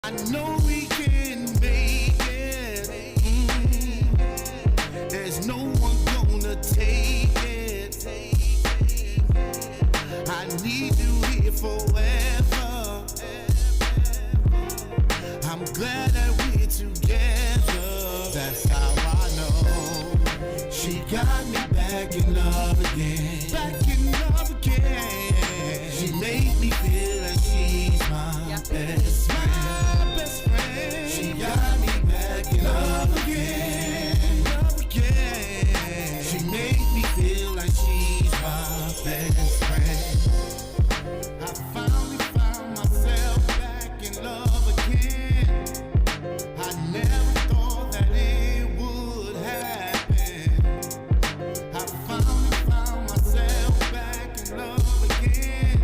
I know we can make it. There's no one gonna take it. I need you here forever. I'm glad that we're together. That's how I know. She got me back in love again. Back in love again. She made me feel like she's my best friend. She got me back in love again, love again. She made me feel like she's my best friend. I finally found myself back in love again. I never thought that it would happen. I finally found myself back in love again.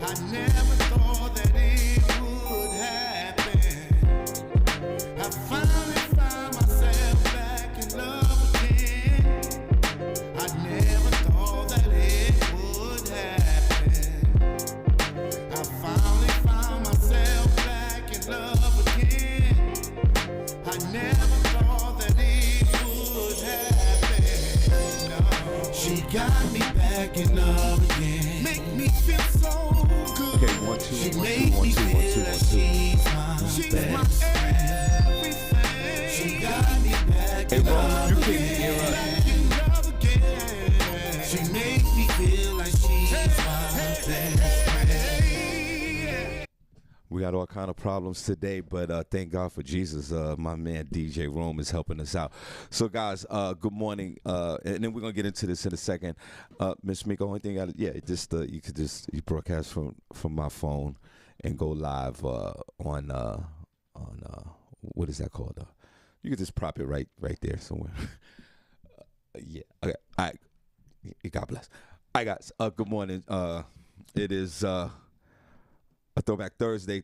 I never thought that it would happen. I finally found myself back in love again. I never thought that it would happen. I finally found myself back in love again. I never thought that it would happen. No. She got me back in love again. Make me feel so good. Okay, 1 2 She 1 made 2 1 me 2 1 feel 2 like 1 2. she's my everything. She got me back Hey, in bro, love you can't again. hear us. Back in love again. She made me feel like she's my best friend. We got all kind of problems today, but thank God for Jesus. My man DJ Rome is helping us out. So, guys, good morning, and then we're gonna get into this in a second. Miss Miko, only thing you could just broadcast from my phone and go live on what is that called? You could just prop it right there somewhere. Yeah. Okay. All right. God bless. All right, guys. Good morning. It is a Throwback Thursday,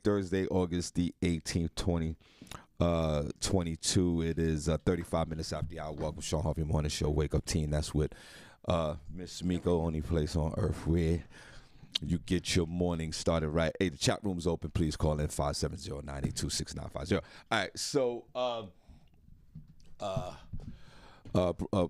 August the 18th, 2022. It is 35 minutes after the hour. Welcome, Shawn Harvey Morning Show, Wake Up Team. That's with Miss Miko, only place on earth where you get your morning started right. Hey, the chat room's open. Please call in 570-982-6950. All right, so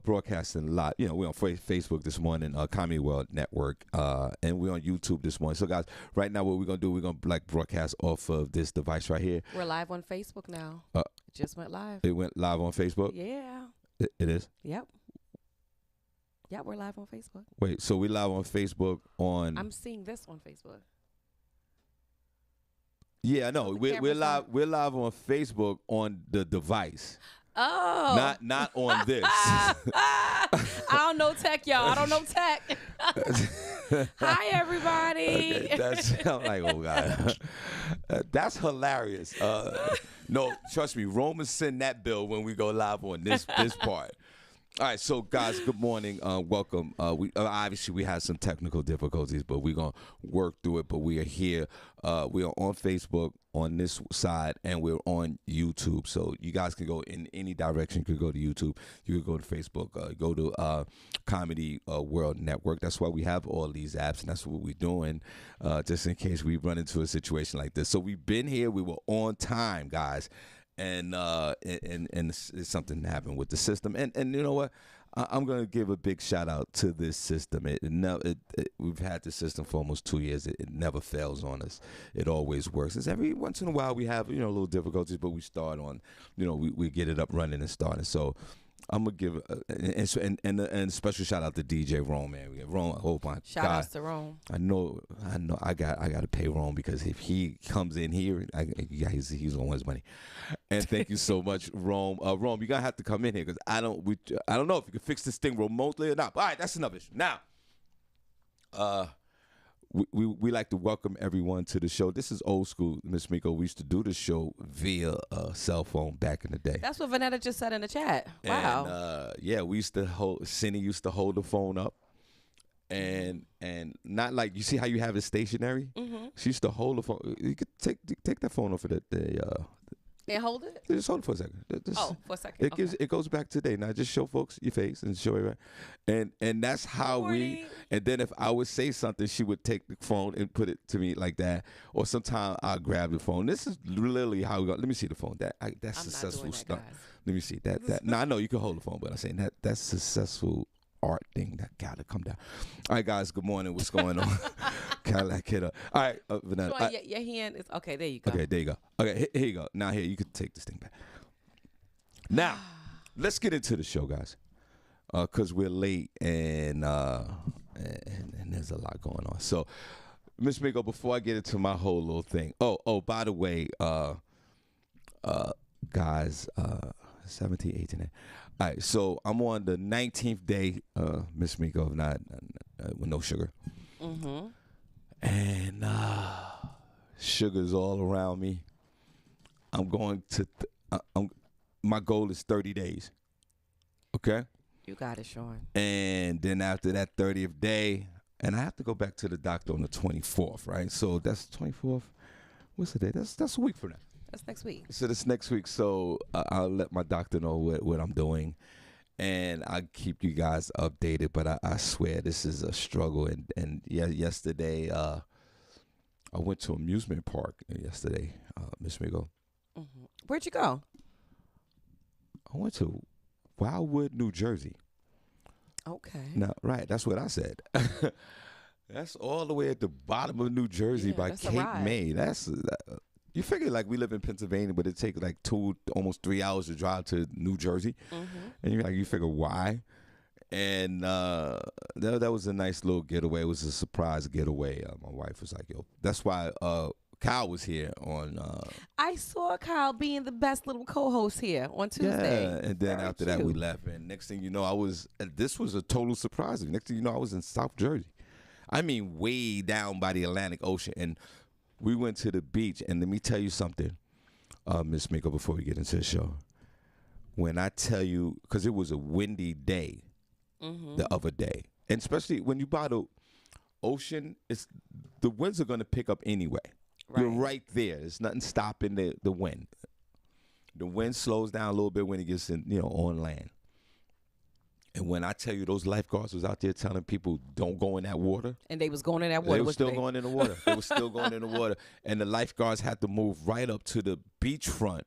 broadcasting a lot. We're on Facebook this morning, Comedy World Network, and we're on YouTube this morning. So, guys, right now what we're going to do, we're going to broadcast off of this device right here. We're live on Facebook now. It just went live. It went live on Facebook? Yeah. It is? Yep. Yeah, we're live on Facebook. Wait, so we live on Facebook on... I'm seeing this on Facebook. Yeah, I know. We're live. We're live on Facebook on the device. Oh. Not on this. I don't know tech, y'all. I don't know tech. Hi, everybody. Okay, I'm like, oh, God. That's hilarious. No, trust me, Romans send that bill when we go live on this part. All right, so guys, good morning. Welcome. We obviously we had some technical difficulties, but we're gonna work through it. But we are here. We are on Facebook on this side, and we're on YouTube. So you guys can go in any direction. You could go to YouTube. You could go to Facebook. Go to Comedy World Network. That's why we have all these apps, and that's what we're doing, just in case we run into a situation like this. So we've been here. We were on time, guys. And something happened with the system, and you know what? I'm gonna give a big shout out to this system. We've had this system for almost 2 years. It never fails on us. It always works. It's every once in a while we have little difficulties, but we start on we get it up running and starting. So I'm gonna give and special shout out to DJ Rome, man. Rome, oh my Shout God. outs to Rome. I know. I got to pay Rome because if he comes in here, he's gonna want his money. And thank you so much, Rome. Rome, you're gonna have to come in here because I don't know if you can fix this thing remotely or not. But all right, that's another issue. Now, we like to welcome everyone to the show. This is old school, Miss Miko. We used to do the show via cell phone back in the day. That's what Vanetta just said in the chat. Wow. And, we used to Senny used to hold the phone up. And not like you see how you have it stationary. Mm-hmm. She used to hold the phone. You could take that phone off of And hold it. Just hold it for a second. For a second. It goes back today. Now just show folks your face and show everybody. And that's how we. And then if I would say something, she would take the phone and put it to me like that. Or sometimes I'll grab the phone. This is literally how we go. Let me see the phone. That's successful stuff. Let me see that. Now I know you can hold the phone, but I'm saying that's successful art thing that gotta come down. All right, guys. Good morning. What's going on? Cadillac hit up. All right, Vanessa. Your hand is okay. There you go. Okay, there you go. Okay, here you go. Now here you can take this thing back. Now, let's get into the show, guys, because we're late and there's a lot going on. So, Miss Miko, before I get into my whole little thing. Oh, by the way, guys, 17, 18. All right, so I'm on the 19th day, Miss Miko, not with no sugar. Mm-hmm. And sugar's all around me. I'm going to, my goal is 30 days. Okay? You got it, Shawn. And then after that 30th day, and I have to go back to the doctor on the 24th, right? So that's 24th. What's the day? That's a week from now. That's next week. So that's next week. So I'll let my doctor know what I'm doing. And I keep you guys updated, but I swear this is a struggle. And yesterday, I went to amusement park yesterday, Miss Miko. Mm-hmm. Where'd you go? I went to Wildwood, New Jersey. Okay. Now, right, that's what I said. That's all the way at the bottom of New Jersey by Cape May. That's you figure like we live in Pennsylvania, but it takes like 2, almost 3 hours to drive to New Jersey, and you figure why, and that was a nice little getaway. It was a surprise getaway. My wife was like, "Yo," that's why Kyle was here on. I saw Kyle being the best little co-host here on Tuesday. Yeah, and then after that we left, and next thing you know, this was a total surprise. Next thing you know, I was in South Jersey. I mean, way down by the Atlantic Ocean, and we went to the beach. And let me tell you something, Miss Miko, before we get into the show. When I tell you, because it was a windy day the other day, and especially when you by the ocean, the winds are going to pick up anyway. Right. You're right there. There's nothing stopping the wind. The wind slows down a little bit when it gets on land. And when I tell you those lifeguards was out there telling people don't go in that water. And they was going in that water. They were still going in the water. They were still going in the water. And the lifeguards had to move right up to the beachfront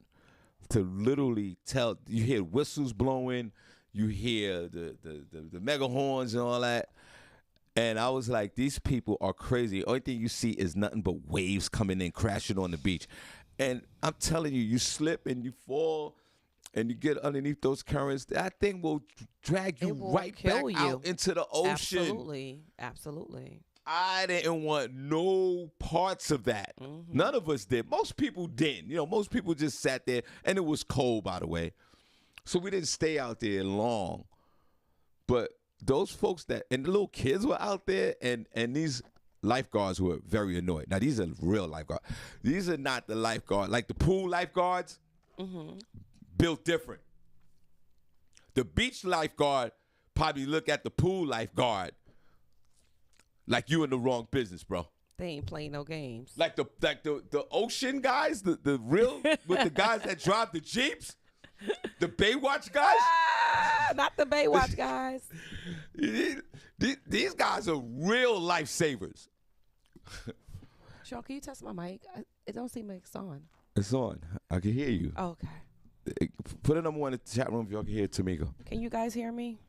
to literally tell. You hear whistles blowing. You hear the mega horns and all that. And I was like, these people are crazy. The only thing you see is nothing but waves coming in, crashing on the beach. And I'm telling you, you slip and you fall and you get underneath those currents. That thing will drag you right back out into the ocean. Absolutely. Absolutely. I didn't want no parts of that. None of us did. Most people didn't. Most people just sat there, and it was cold, by the way. So we didn't stay out there long. But those folks and the little kids were out there, and these lifeguards were very annoyed. Now, these are real lifeguards. These are not the lifeguards. Like the pool lifeguards, built different. The beach lifeguard probably look at the pool lifeguard like you in the wrong business, bro. They ain't playing no games. Like the ocean guys, the real, with the guys that drive the Jeeps, the Baywatch guys. Not the Baywatch guys. These guys are real lifesavers. Shawn, can you test my mic? It don't seem like it's on. It's on. I can hear you. Oh, okay. Put a number one in the chat room if y'all can hear Tamika. Can you guys hear me?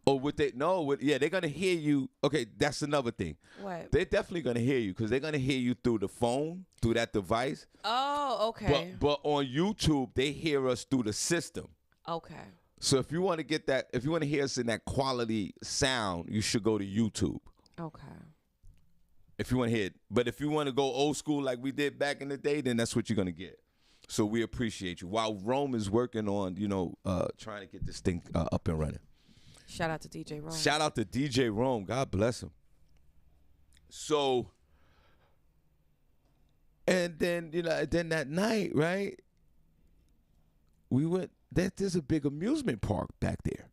Oh, they're gonna hear you. Okay, that's another thing. What? They're definitely gonna hear you because they're gonna hear you through the phone, through that device. Oh, okay. But on YouTube, they hear us through the system. Okay. So if you want to get that, if you want to hear us in that quality sound, you should go to YouTube. Okay. If you want to hear it, but if you want to go old school like we did back in the day, then that's what you're gonna get. So we appreciate you. While Rome is working on, trying to get this thing up and running. Shout out to DJ Rome. Shout out to DJ Rome. God bless him. So, and then, then that night, right, we went, there's a big amusement park back there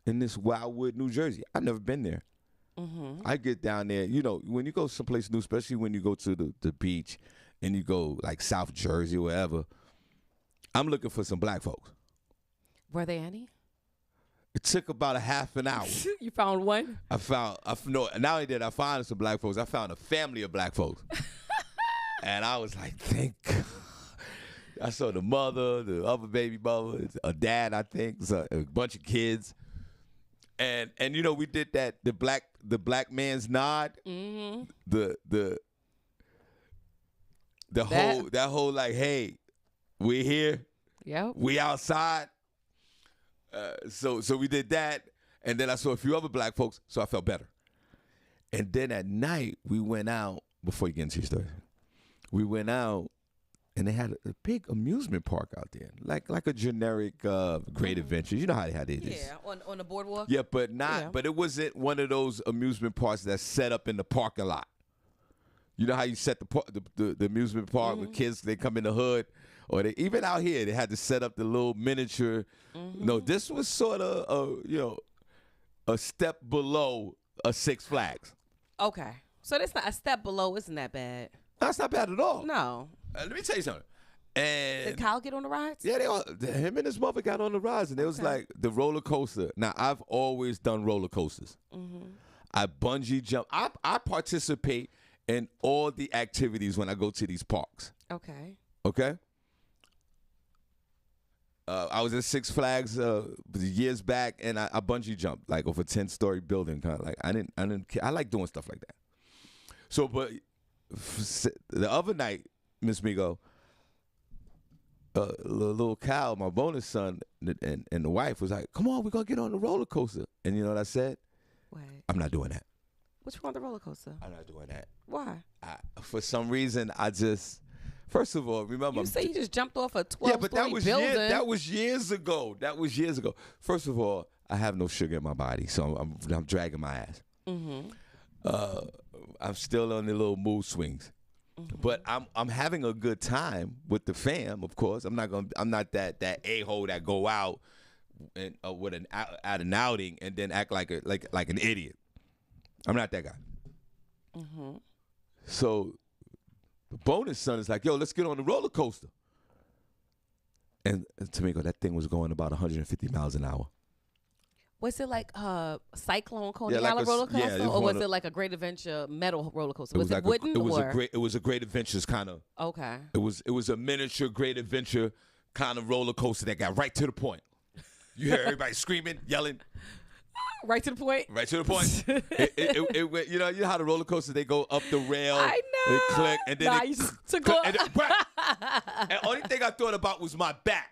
in this Wildwood, New Jersey. I've never been there. I get down there, when you go someplace new, especially when you go to the beach and you go like South Jersey or wherever, I'm looking for some black folks. Were there any? It took about a half an hour. You found one? No, not only did I find some black folks, I found a family of black folks. And I was like, thank God. I saw the mother, the other baby mother, a dad, I think, a bunch of kids. And you know, we did that, the black man's nod. Mm-hmm. That whole like, hey, we're here. Yep. We outside. So we did that, and then I saw a few other black folks, so I felt better. And then at night, we went out, before you get into your story, we went out, and they had a big amusement park out there, like a generic Great Adventure. You know how they had it. Yeah, on the boardwalk. Yeah, but but it wasn't one of those amusement parks that's set up in the parking lot. You know how you set the amusement park with kids, they come in the hood, or they even out here, they had to set up the little miniature. No, this was sort of a step below a Six Flags. Okay, so that's not a step below. Isn't that bad? That's not bad at all. No. Let me tell you something. And did Kyle get on the rides? Yeah, him and his mother got on the rides, and it was like the roller coaster. Now, I've always done roller coasters. Mm-hmm. I bungee jump. I participate in all the activities when I go to these parks. Okay. I was at Six Flags years back, and I bungee jumped like off a 10-story building. Kind of like I like doing stuff like that. So, but the other night, Miss Migo, little Cal, my bonus son, and the wife was like, "Come on, we're gonna get on the roller coaster." And you know what I said? What? I'm not doing that. Which one, the roller coaster? I'm not doing that. Why? For some reason, first of all, remember. You say you just jumped off a 12-story building. That was years ago. First of all, I have no sugar in my body, so I'm dragging my ass. Mm-hmm. I'm still on the little mood swings. Mm-hmm. But I'm having a good time with the fam, of course. I'm not that a-hole that go out and with at an outing and then act like an idiot. I'm not that guy. Mm-hmm. So the bonus son is like, yo, let's get on the roller coaster. And Tamiko, that thing was going about 150 miles an hour. Was it like a Cyclone Coney Island roller coaster, or was it like a Great Adventure metal roller coaster? Was it wooden? It was a Great Adventures kind of. Okay. It was a miniature Great Adventure kind of roller coaster that got right to the point. You hear everybody screaming, yelling. Right to the point. Right to the point. it went, you know how the roller coasters, they go up the rail. I know. They click and then I used to go. And only thing I thought about was my back.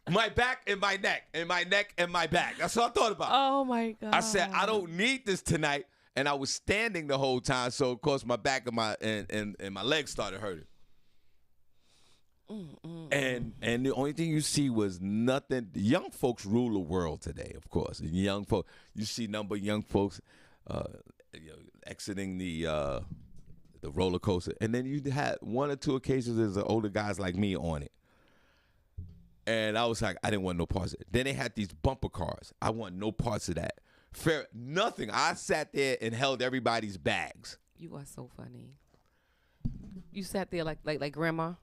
My back and my neck, and my neck and my back. That's what I thought about. Oh my God. I said, I don't need this tonight. And I was standing the whole time, so of course my back and my legs started hurting. And the only thing you see was nothing. Young folks rule the world today, of course. Young folks, you see number of young folks exiting the roller coaster, and then you had one or two occasions there's older guys like me on it. And I was like, I didn't want no parts of it. Then they had these bumper cars. I want no parts of that. Nothing. I sat there and held everybody's bags. You are so funny. You sat there like grandma.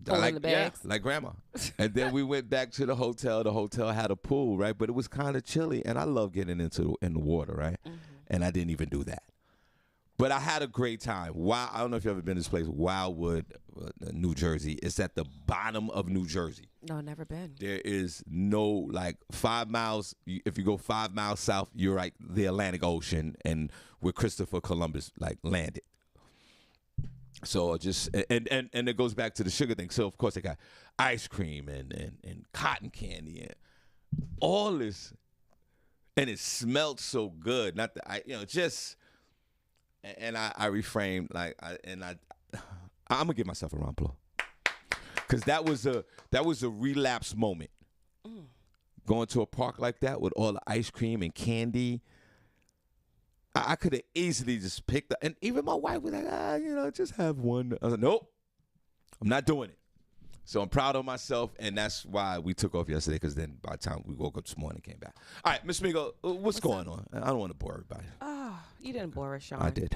Like, the bags. Yeah, like grandma. And then we went back to the hotel. The hotel had a pool, right? But it was kind of chilly, and I love getting in the water, right? Mm-hmm. And I didn't even do that. But I had a great time. I don't know if you've ever been to this place, Wildwood, New Jersey. It's at the bottom of New Jersey. No, never been. There is no, 5 miles. If you go 5 miles south, you're like the Atlantic Ocean, and where Christopher Columbus landed. So and it goes back to the sugar thing. So of course they got ice cream and cotton candy and all this, and it smelled so good. Not that I reframed I'm gonna give myself a round of applause because that was a relapse moment. Going to a park like that with all the ice cream and candy. I could have easily just picked up, and even my wife was like, just have one. I was like, nope, I'm not doing it. So I'm proud of myself, and that's why we took off yesterday, because then by the time we woke up this morning, came back. All right, Miss Migo, what's going on? I don't want to bore everybody. Oh, you didn't bore us, Shawn. I did.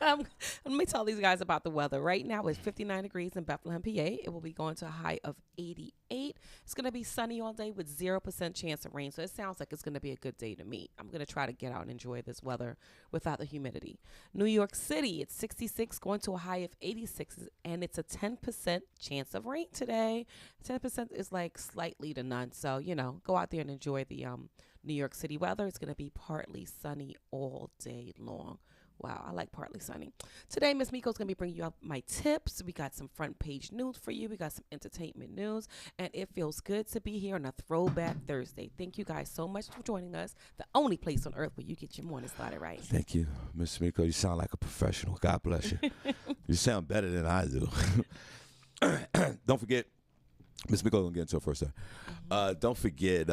Let me tell these guys about the weather. Right now it's 59 degrees in Bethlehem, PA. It will be going to a high of 88. It's going to be sunny all day with 0% chance of rain. So it sounds like it's going to be a good day to me. I'm going to try to get out and enjoy this weather without the humidity. New York City, it's 66, going to a high of 86, and it's a 10% chance of rain today. 10% is like slightly to none. So, go out there and enjoy the New York City weather. It's going to be partly sunny all day long. Wow, I like partly sunny. Today, Miss Miko's going to be bringing you up my tips. We got some front page news for you. We got some entertainment news. And it feels good to be here on a Throwback Thursday. Thank you guys so much for joining us. The only place on earth where you get your morning started right. Thank you, Miss Miko. You sound like a professional. God bless you. You sound better than I do. Don't forget, Miss Miko, going to get into it first. Don't forget...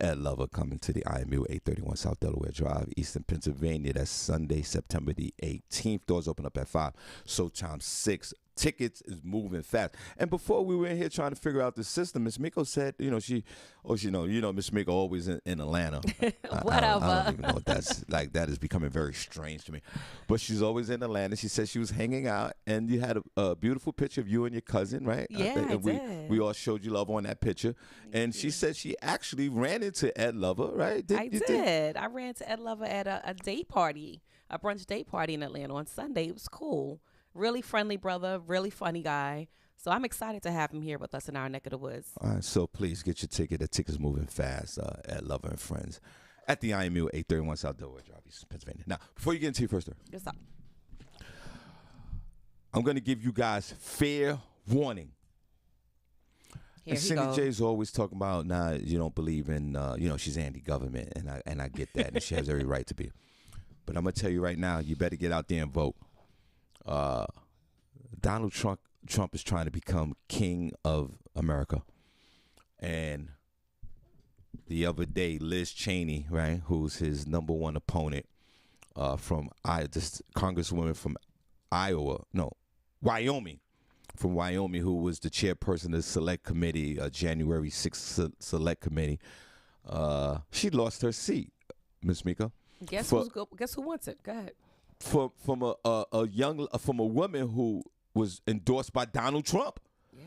Ed Lover coming to the IMU 831 South Delaware Drive, Eastern Pennsylvania. That's Sunday, September the 18th. Doors open up at 5. Showtime 6. Tickets is moving fast. And before we were in here trying to figure out the system, Miss Miko said, Miss Miko always in Atlanta. Whatever. I don't even know what that's like. That is becoming very strange to me. But she's always in Atlanta. She said she was hanging out, and you had a beautiful picture of you and your cousin, right? Yeah, I did. We all showed you love on that picture. And she said she actually ran into Ed Lover, right? I did. I ran to Ed Lover at a date party, a brunch date party in Atlanta on Sunday. It was cool. Really friendly brother, really funny guy. So I'm excited to have him here with us in our neck of the woods. All right, so please get your ticket. The ticket's moving fast at Lover and Friends at the IMU 831 South Delaware Drive, East Pennsylvania. Now, before you get into your first story, What's up? I'm going to give you guys fair warning. Here and he Senny goes. J's always talking about, you don't believe in, she's anti-government, and I get that, and she has every right to be. But I'm going to tell you right now, you better get out there and vote. Donald Trump is trying to become king of America. And the other day, Liz Cheney, right, who's his number one opponent this congresswoman from Wyoming, who was the chairperson of the select committee, January 6th select committee, she lost her seat, Miss Mika. Guess who wants it? Go ahead. From a woman who was endorsed by Donald Trump. Yeah.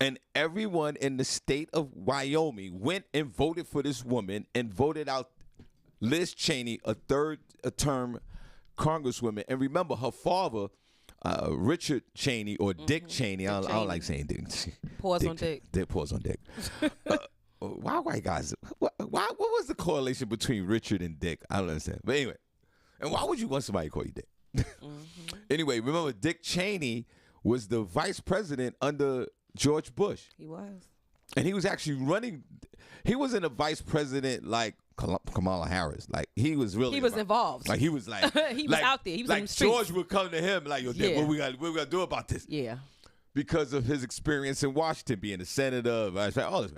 And everyone in the state of Wyoming went and voted for this woman and voted out Liz Cheney, a third-term congresswoman. And remember, her father, Richard Cheney, or Dick Cheney. I don't like saying Dick. Pause on Dick. Pause on Dick. Why white guys? What was the correlation between Richard and Dick? I don't understand. But anyway, and why would you want somebody to call you Dick? Anyway, remember, Dick Cheney was the vice president under George Bush. He was. And he was actually running. He wasn't a vice president like Kamala Harris. Like, he was really. He was involved. Like, he was like. He was out there. He was like in the streets. George would come to him like, yo, Dick, what we got to do about this? Yeah. Because of his experience in Washington, being a senator, all this.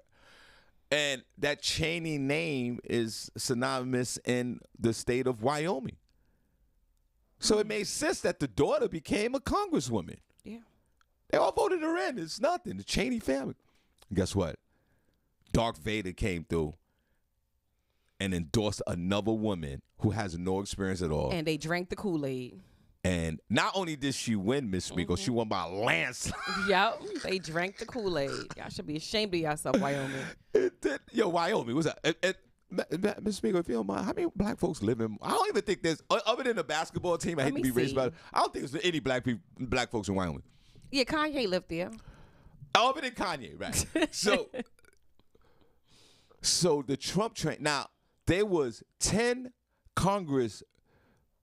And that Cheney name is synonymous in the state of Wyoming. So it made sense that the daughter became a congresswoman. Yeah. They all voted her in. It's nothing. The Cheney family. And guess what? Darth Vader came through and endorsed another woman who has no experience at all. And they drank the Kool-Aid. And not only did she win, Miss Miko, she won by a landslide. Yep. They drank the Kool-Aid. Y'all should be ashamed of yourself, Wyoming. Wyoming. What's that? Miss Miko, if you don't mind, how many black folks live in? I don't even think there's, other than the basketball team, I hate to be racist about it, I don't think there's any black folks in Wyoming. Yeah, Kanye lived there. Other than Kanye, right? So the Trump train. Now, there was 10 congressmen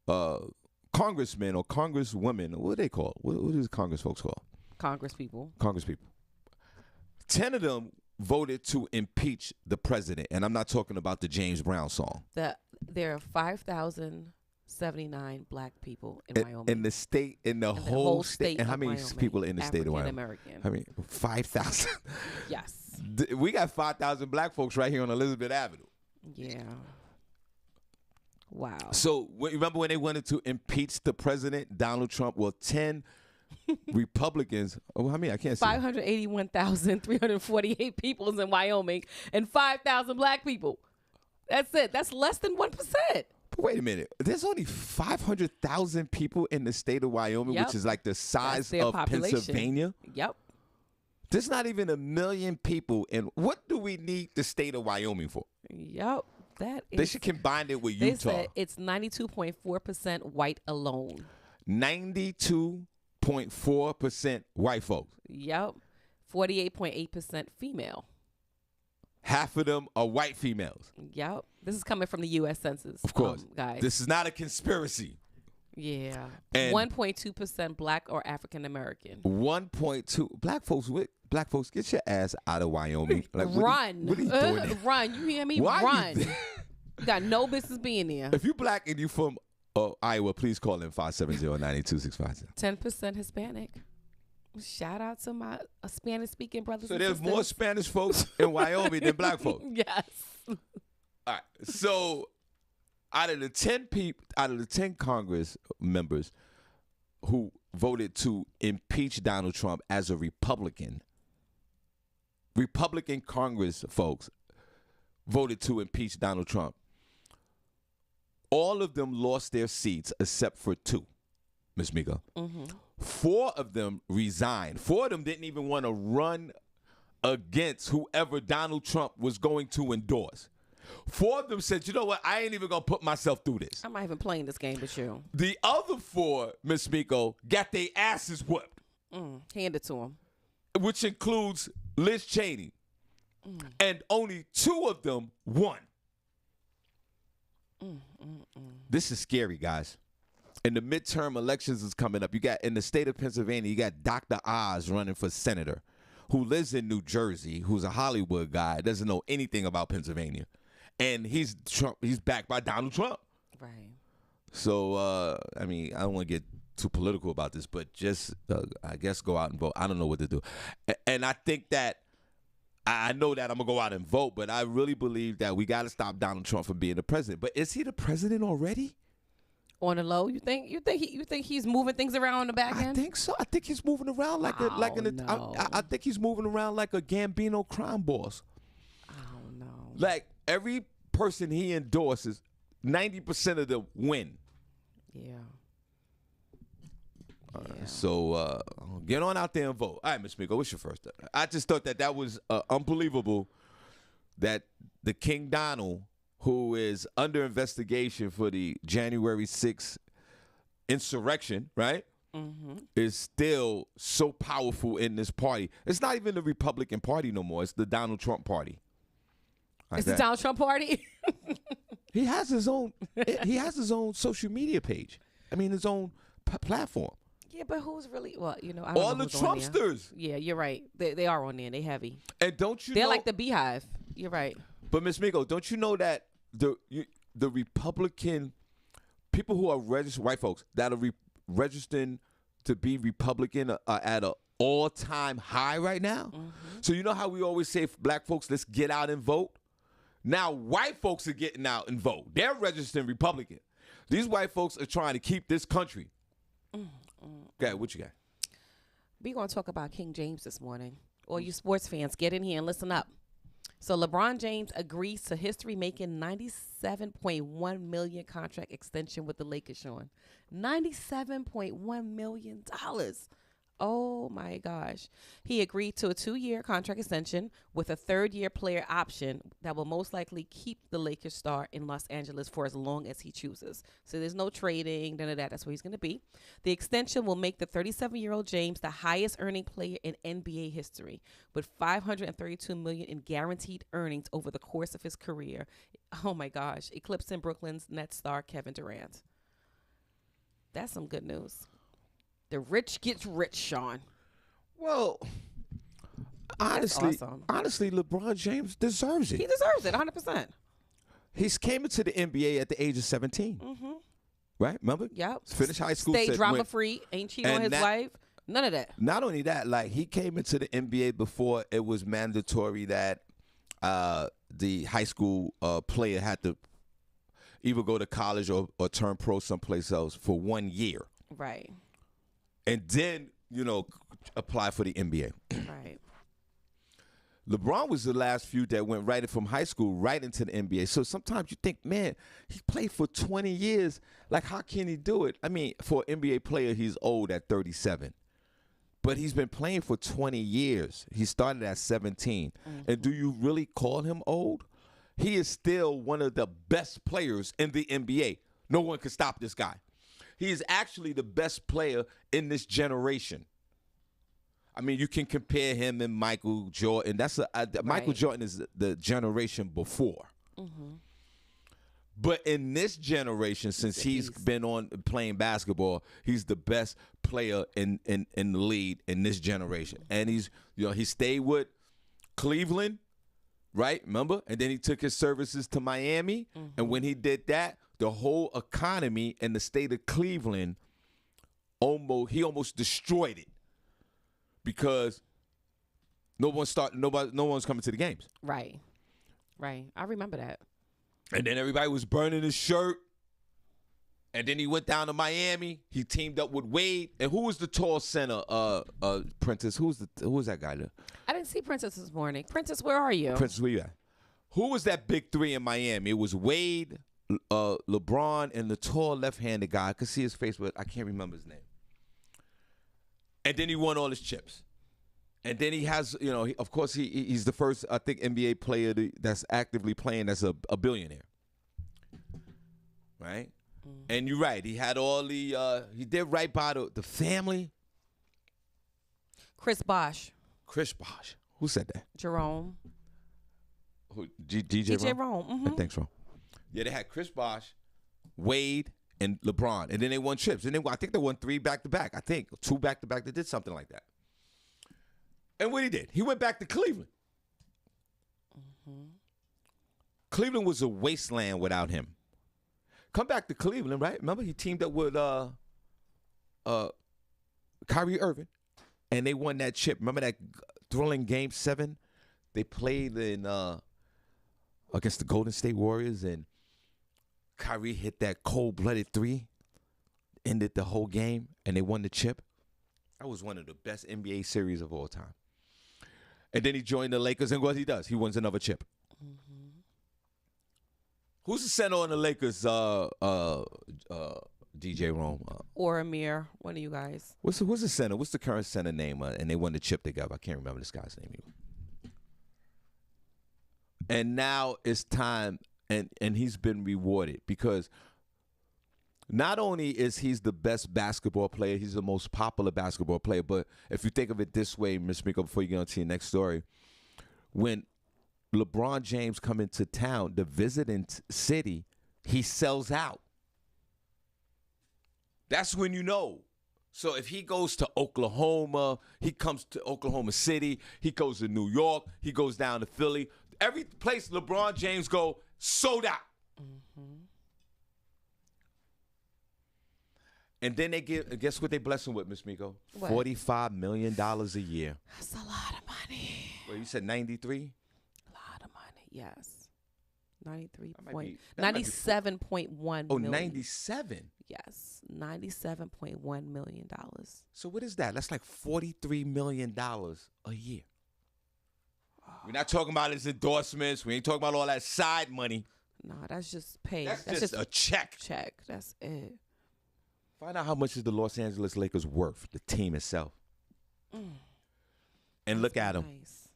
or congresswomen. What do they call? What is Congress folks called? Congress people. 10 of them voted to impeach the president, and I'm not talking about the James Brown song. There are 5,079 black people in Wyoming. In the state, in the whole state. And how many Wyoming, people in the state of Wyoming? African-American. I mean, 5,000. Yes. We got 5,000 black folks right here on Elizabeth Avenue. Yeah. Wow. So remember when they wanted to impeach the president, Donald Trump? Well, 10 Republicans. Oh, how many? I can't see. 581,348 people is in Wyoming and 5,000 black people. That's it. That's less than 1%. Wait a minute. There's only 500,000 people in the state of Wyoming, Yep. which is like the size their of population. Pennsylvania. Yep. There's not even 1 million people. And what do we need the state of Wyoming for? Yep. That is. They should combine it with They Utah. said it's 92.4% white alone. 92.4% white folks. Yep. 48.8% female. Half of them are white females. Yep. This is coming from the U.S. Census. Of course. Guys. This is not a conspiracy. Yeah. And 1.2% black or African American. 1.2 black folks, get your ass out of Wyoming. Like, Run. What are you doing there? Run. You hear me? Why Run. you You got no business being there. If you black and you from Iowa, please call in 570-982-657. 10% Hispanic. Shout out to my Spanish-speaking brothers So and there's sisters. more Spanish folks in Wyoming than black folks. Yes. All right. So out of the 10 Congress members who voted to impeach Donald Trump as a Republican Congress folks voted to impeach Donald Trump. All of them lost their seats except for 2, Ms. Mika. Mm-hmm. 4 of them resigned. 4 of them didn't even want to run against whoever Donald Trump was going to endorse. 4 of them said, you know what, I ain't even going to put myself through this. I'm not even playing this game with you. The other 4, Ms. Miko, got their asses whipped, Hand it to him. which includes Liz Cheney. And only 2 of them won. This is scary, guys. And the midterm elections is coming up. You got, in the state of Pennsylvania, you got Dr. Oz running for senator, who lives in New Jersey, who's a Hollywood guy, doesn't know anything about Pennsylvania. And he's backed by Donald Trump. Right. So, I mean, I don't want to get too political about this, but just, I guess, go out and vote. I don't know what to do. And I think that, I know that I'm going to go out and vote, but I really believe that we got to stop Donald Trump from being the president. But is he the president already? On the low, you think he's moving things around on the back end? I think so. I think he's moving around like I think he's moving around like a Gambino crime boss. I don't know. Like every person he endorses, 90% of them win. Yeah. So get on out there and vote. All right, Ms. Miko, what's your first? I just thought that was unbelievable that the King Donald, who is under investigation for the January 6th insurrection, right, is still so powerful in this party. It's not even the Republican Party no more. It's the Donald Trump Party. Like It's the Donald Trump party? He has his own. He has his own social media page. I mean, his own platform. Yeah, but who's really, well, I don't All know the who's on there. Trumpsters. Yeah, you're right. They are on there. They heavy. And don't you They're know, like the beehive. You're right. But Ms. Miko, don't you know that the Republican people who are registered, white folks that are registering to be Republican are at an all-time high right now? So you know how we always say, black folks, let's get out and vote? Now white folks are getting out and vote. They're registering Republican. These white folks are trying to keep this country. Okay, what you got? We're going to talk about King James this morning. All you sports fans, get in here and listen up. So LeBron James agrees to history-making $97.1 million contract extension with the Lakers, Shawn. $97.1 million. Oh, my gosh. He agreed to a 2-year contract extension with a 3rd-year player option that will most likely keep the Lakers star in Los Angeles for as long as he chooses. So there's no trading, none of that. That's where he's going to be. The extension will make the 37-year-old James the highest-earning player in NBA history, with $532 million in guaranteed earnings over the course of his career. Oh, my gosh. Eclipsing Brooklyn's Nets star Kevin Durant. That's some good news. The rich gets rich, Shawn. Well, honestly, awesome. LeBron James deserves it. He deserves it, 100%. He's came into the NBA at the age of 17. Right? Remember? Yep. Finished high school. Stay drama-free. Ain't cheating on his wife. None of that. Not only that, like he came into the NBA before it was mandatory that the high school player had to either go to college or turn pro someplace else for 1 year. Right. And then, apply for the NBA. Right. LeBron was the last few that went right from high school right into the NBA. So sometimes you think, man, he played for 20 years. Like, how can he do it? I mean, for an NBA player, he's old at 37. But he's been playing for 20 years. He started at 17. And do you really call him old? He is still one of the best players in the NBA. No one can stop this guy. He is actually the best player in this generation. I mean, you can compare him and Michael Jordan. Michael Jordan is the generation before. But in this generation, since he's been on playing basketball, he's the best player in the league in this generation. And he stayed with Cleveland, right? Remember? And then he took his services to Miami. And when he did that, the whole economy in the state of Cleveland almost destroyed it. Because no one's coming to the games. Right. I remember that. And then everybody was burning his shirt. And then he went down to Miami. He teamed up with Wade. And who was the tall center, Princess? Who was that guy there? I didn't see Princess this morning. Princess, where are you? Princess, where you at? Who was that big three in Miami? It was Wade, LeBron, and the tall left-handed guy. I could see his face, but I can't remember his name. And then he won all his chips. And then he has, of course, he's the first, I think, NBA player that's actively playing that's a billionaire. Right? And you're right. He had all he did right by the family. Chris Bosh. Who said that? Jerome. Who, DJ Rome. Thanks, Ron. Yeah, they had Chris Bosh, Wade, and LeBron. And then they won chips. And then I think they won 3 back-to-back. I think 2 back-to-back. They did something like that. And what he did, he went back to Cleveland. Cleveland was a wasteland without him. Come back to Cleveland, right? Remember, he teamed up with Kyrie Irving, and they won that chip. Remember that thrilling Game 7? They played in against the Golden State Warriors, and Kyrie hit that cold-blooded 3, ended the whole game, and they won the chip. That was one of the best NBA series of all time. And then he joined the Lakers, and what he does, he wins another chip. Who's the center on the Lakers, DJ Rome? Or Amir, one of you guys. What's the center? What's the current center name? And they won the chip together. I can't remember this guy's name either. And now it's time, and he's been rewarded because not only is he the best basketball player, he's the most popular basketball player, but if you think of it this way, Ms. Miko, before you get on to your next story, when LeBron James come into town, the visiting city, he sells out. That's when you know. So if he goes to Oklahoma, he comes to Oklahoma City, he goes to New York, he goes down to Philly. Every place LeBron James go, sold out. And then they guess what they bless him with, Miss Miko? What? $45 million a year. That's a lot of money. Well, you said 93? A lot of money, yes. 97.1 million. Oh, 97? Yes, $97.1 million. So what is that? That's like $43 million a year. We're not talking about his endorsements. We ain't talking about all that side money. No, that's just pay. That's just a check. That's it. Find out how much is the Los Angeles Lakers worth, the team itself. And look at them. Nice.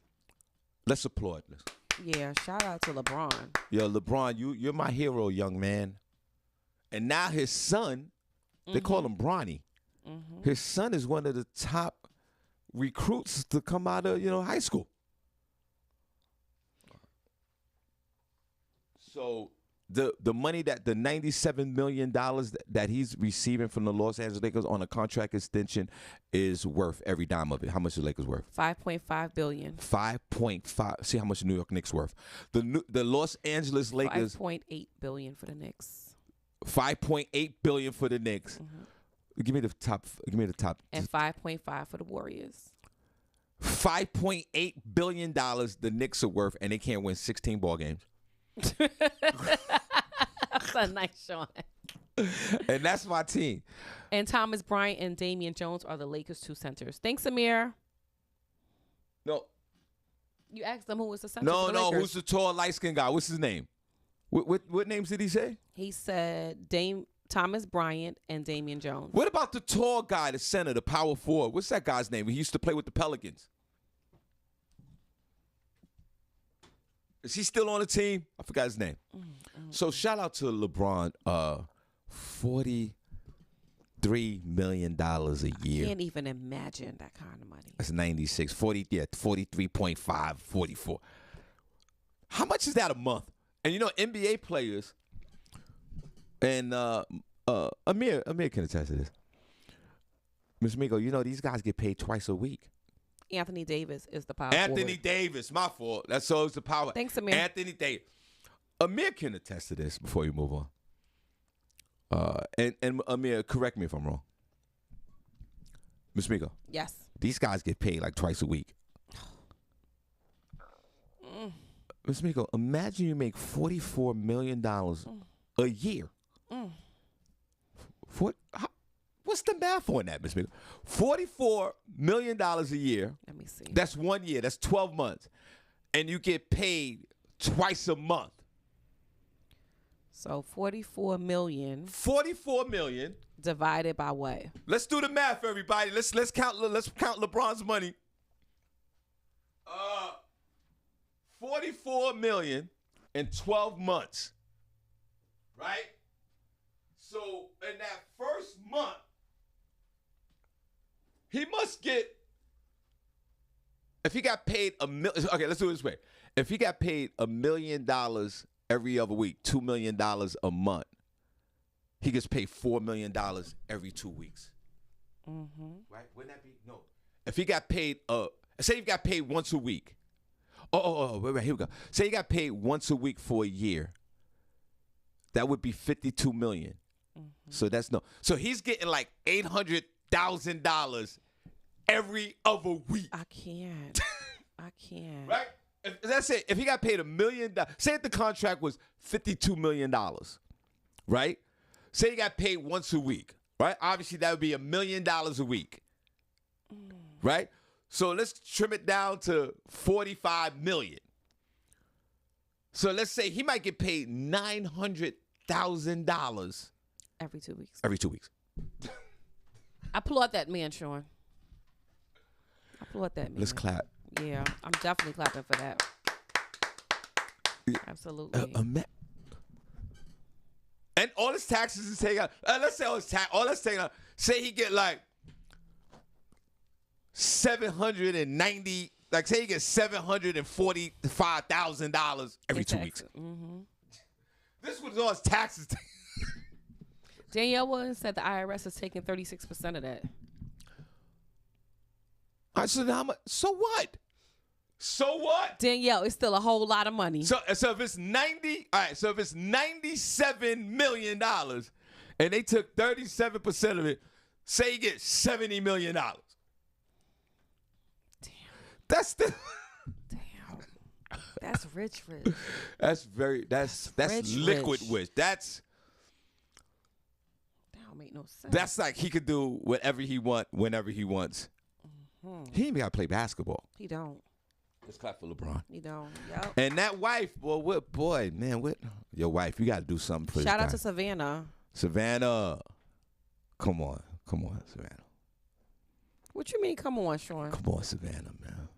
Let's applaud. Yeah, shout out to LeBron. Yo, LeBron, you're my hero, young man. And now his son, they call him Bronny. His son is one of the top recruits to come out of, high school. So the money the $97 million that he's receiving from the Los Angeles Lakers on a contract extension is worth every dime of it. How much is the Lakers worth? $5.5 billion. 5.5. See how much the New York Knicks worth. The Los Angeles Lakers. $5.8 billion for the Knicks. $5.8 billion for the Knicks. Give me the top. And $5.5 for the Warriors. $5.8 billion the Knicks are worth, and they can't win 16 ball games. That's a nice Shawn. And that's my team. And Thomas Bryant and Damian Jones are the Lakers' 2 centers. Thanks, Amir. No. You asked them who was the center. No, for the Lakers. who's the tall, light-skinned guy? What's his name? What names did he say? He said Thomas Bryant and Damian Jones. What about the tall guy, the center, the power forward? What's that guy's name? He used to play with the Pelicans. Is he still on the team? I forgot his name. So shout out to LeBron. $43 million a year. I can't even imagine that kind of money. That's 96. 43.5, 44. How much is that a month? And you know, NBA players, and Amir can attest to this. Ms. Migo, you know, these guys get paid twice a week. Anthony Davis is the power Anthony forward. Davis, my fault. That's always the power. Thanks, Amir. Anthony Davis. Amir can attest to this before you move on. And Amir, correct me if I'm wrong. Ms. Migo. Yes. These guys get paid like twice a week. Ms. Migo, imagine you make $44 million a year. What's the math on that, Ms. Migo? $44 million a year. Let me see. That's 1 year. That's 12 months. And you get paid twice a month. So 44 million 44 million divided by what? Let's do the math, everybody. Let's count LeBron's money. 44 million in 12 months. Right? So in that first month, he must get, if he got paid okay, let's do it this way. If he got paid $1 million every other week, $2 million a month, he gets paid $4 million every 2 weeks. Right? Wouldn't that be? No. If he got paid, say he got paid once a week. Wait, here we go. Say he got paid once a week for a year. That would be $52 million. So that's no. So he's getting like $800,000 every other week. I can't. Right? Let's say if he got paid $1 million, say if the contract was $52 million, right? Say he got paid once a week, right? Obviously that would be $1 million a week, right? So let's trim it down to $45 million. So let's say he might get paid $900,000 Every 2 weeks. every 2 weeks. I applaud that man, Shawn. I applaud that man. Let's clap. Yeah, I'm definitely clapping for that. Absolutely. And all his taxes is taken out. Let's say all that's taken out. Say he get like 790. Like say he gets $745,000 every 2 weeks. This was all his taxes. Danielle Williams said the IRS is taking 36% of that. I said, so what? So what? Danielle, it's still a whole lot of money. So if it's 90, all right, so if it's $97 million and they took 37% of it, say you get $70 million. Damn. That's the Damn. That's rich. That's liquid rich. That don't make no sense. That's like he could do whatever he want whenever he wants. He ain't even gotta play basketball. He don't. Let's clap for LeBron. He don't. Yep. And that wife, what your wife, you gotta do something for Shout this out guy. to Savannah. Savannah. Come on, Savannah. What you mean, come on, Shawn? Come on, Savannah, man.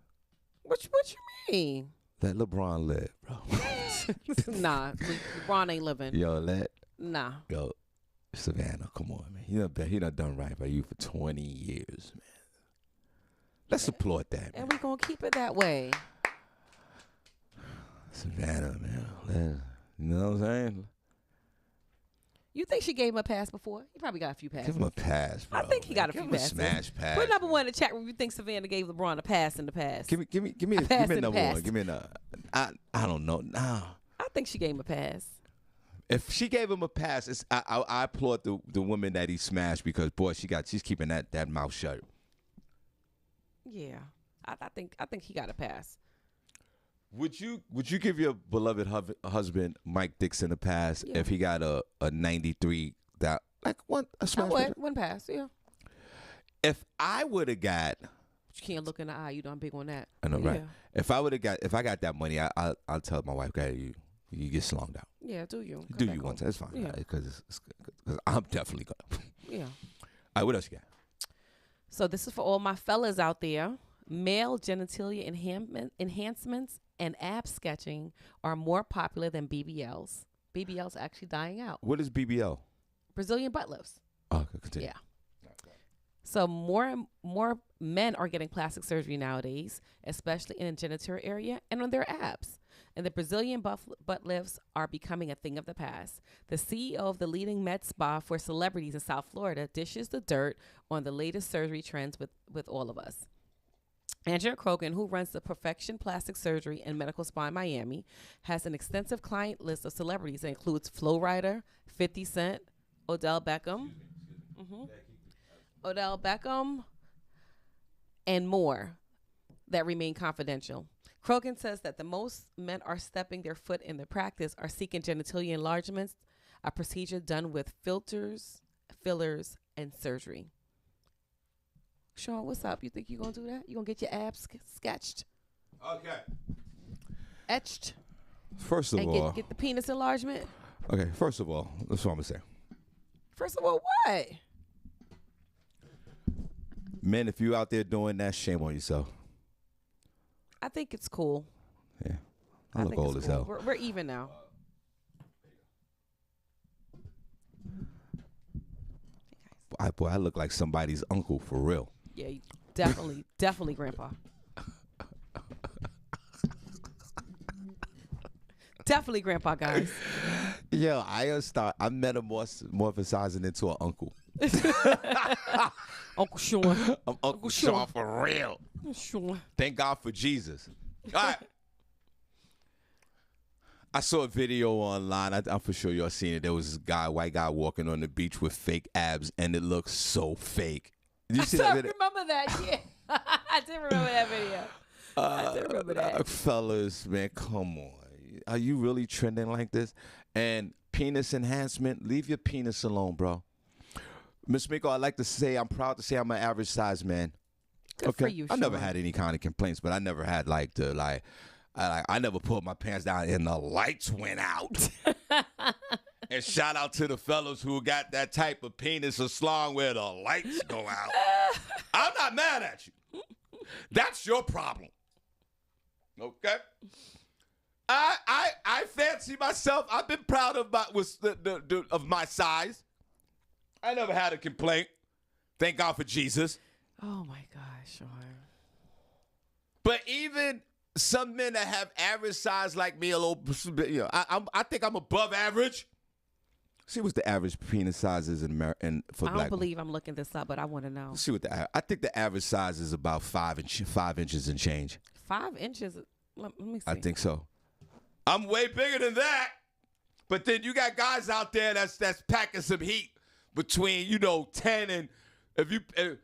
What you mean? Let LeBron live, bro. Nah, LeBron ain't living. Yo, Savannah, come on, man. He done done right by you for 20 years, man. Let's applaud that, man. And we gonna keep it that way. Savannah, man. You know what I'm saying? You think she gave him a pass before? He probably got a few passes. Give him a pass, bro. I think he got a few passes. Give him a smash pass. Put number one in the chat room if you think Savannah gave LeBron a pass in the past. Give me pass in the number one. past. Give me I don't know. Nah. I think she gave him a pass. If she gave him a pass, I applaud the woman that he smashed because boy, she's keeping that mouth shut. Yeah, I think he got a pass. Would you give your beloved husband Mike Dixon a pass if he got a 93 that like a smash? I would. One pass, yeah. If I would have got you can't look in the eye. You know I'm big on that. I know, right? Yeah. If I got that money, I'll tell my wife, okay, you get slung down. Yeah, do you? Come Do back you home. one time? It's fine. Yeah. Because I'm definitely gonna. Yeah. All right, what else you got? So this is for all my fellas out there. Male genitalia enhancements and ab sketching are more popular than BBLs. BBLs are actually dying out. What is BBL? Brazilian butt lifts. Oh, okay, continue. Yeah. So more men are getting plastic surgery nowadays, especially in the genital area and on their abs. And the Brazilian butt lifts are becoming a thing of the past. The CEO of the leading med spa for celebrities in South Florida dishes the dirt on the latest surgery trends with all of us. Andrea Krogan, who runs the Perfection Plastic Surgery and Medical Spa in Miami, has an extensive client list of celebrities that includes Flo Rida, 50 Cent, Odell Beckham, and more that remain confidential. Krogan says that the most men are stepping their foot in the practice are seeking genitalia enlargements, a procedure done with filters, fillers, and surgery. Shawn, what's up? You think you're going to do that? You going to get your abs sketched? Okay. Etched? First of and all, get the penis enlargement? okay. First of all, that's what I'm gonna say. First of all, what? Men, if you out there doing that, shame on yourself. I think it's cool. Yeah, I look think old it's as hell. We're even now. Boy, I look like somebody's uncle for real. Yeah, definitely, Grandpa. Definitely, Grandpa, guys. Yo, I'm metamorphosizing into an uncle. Uncle Shawn. I'm Uncle Shawn for real. Shawn. Thank God for Jesus. All right. I saw a video online. I'm for sure y'all seen it. There was this white guy walking on the beach with fake abs, and it looks so fake. Did you see that video? I remember that, yeah. I did remember that video. I did remember that. Fellas, man, come on. Are you really trending like this? And penis enhancement, leave your penis alone, bro. Miss Miko, I like to say, I'm proud to say I'm an average size man. Good for you, I never Shawn. had any kind of complaints, but I never had I never pulled my pants down and the lights went out. And shout out to the fellas who got that type of penis or slong where the lights go out. I'm not mad at you. That's your problem. Okay? I fancy myself. I've been proud of my size. I never had a complaint. Thank God for Jesus. Oh, my gosh, Shawn. But even some men that have average size like me, a little, I think I'm above average. See what's the average penis size is for black men. I don't believe I'm looking this up, but I want to know. See what I think the average size is about 5 inches and change. 5 inches? Let me see. I think so. I'm way bigger than that. But then you got guys out there that's packing some heat between 10 and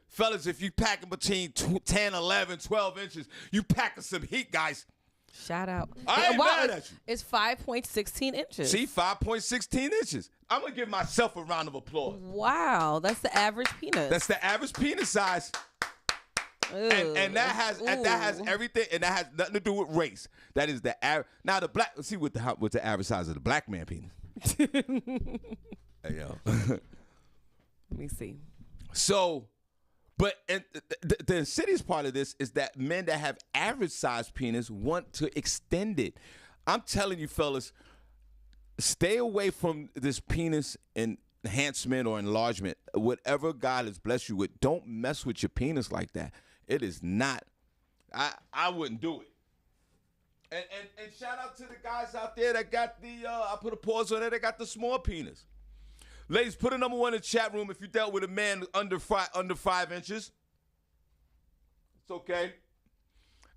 fellas, if you packing between 10, 11, 12 inches, you packing some heat, guys. Shout out. I ain't mad at you. It's 5.16 inches. See, 5.16 inches. I'm going to give myself a round of applause. Wow, that's the average penis. That's the average penis size. And that has everything, and that has nothing to do with race. That is the average. Now the black. Let's see what the average size of the black man penis. Hey, yo. Let me see. So, but the insidious part of this is that men that have average size penis want to extend it. I'm telling you, fellas, stay away from this penis enhancement or enlargement. Whatever God has blessed you with, don't mess with your penis like that. It is not. I wouldn't do it. And shout out to the guys out there that got the. I put a pause on it. They got the small penis. Ladies, put a number 1 in the chat room if you dealt with a man under 5 inches. It's okay.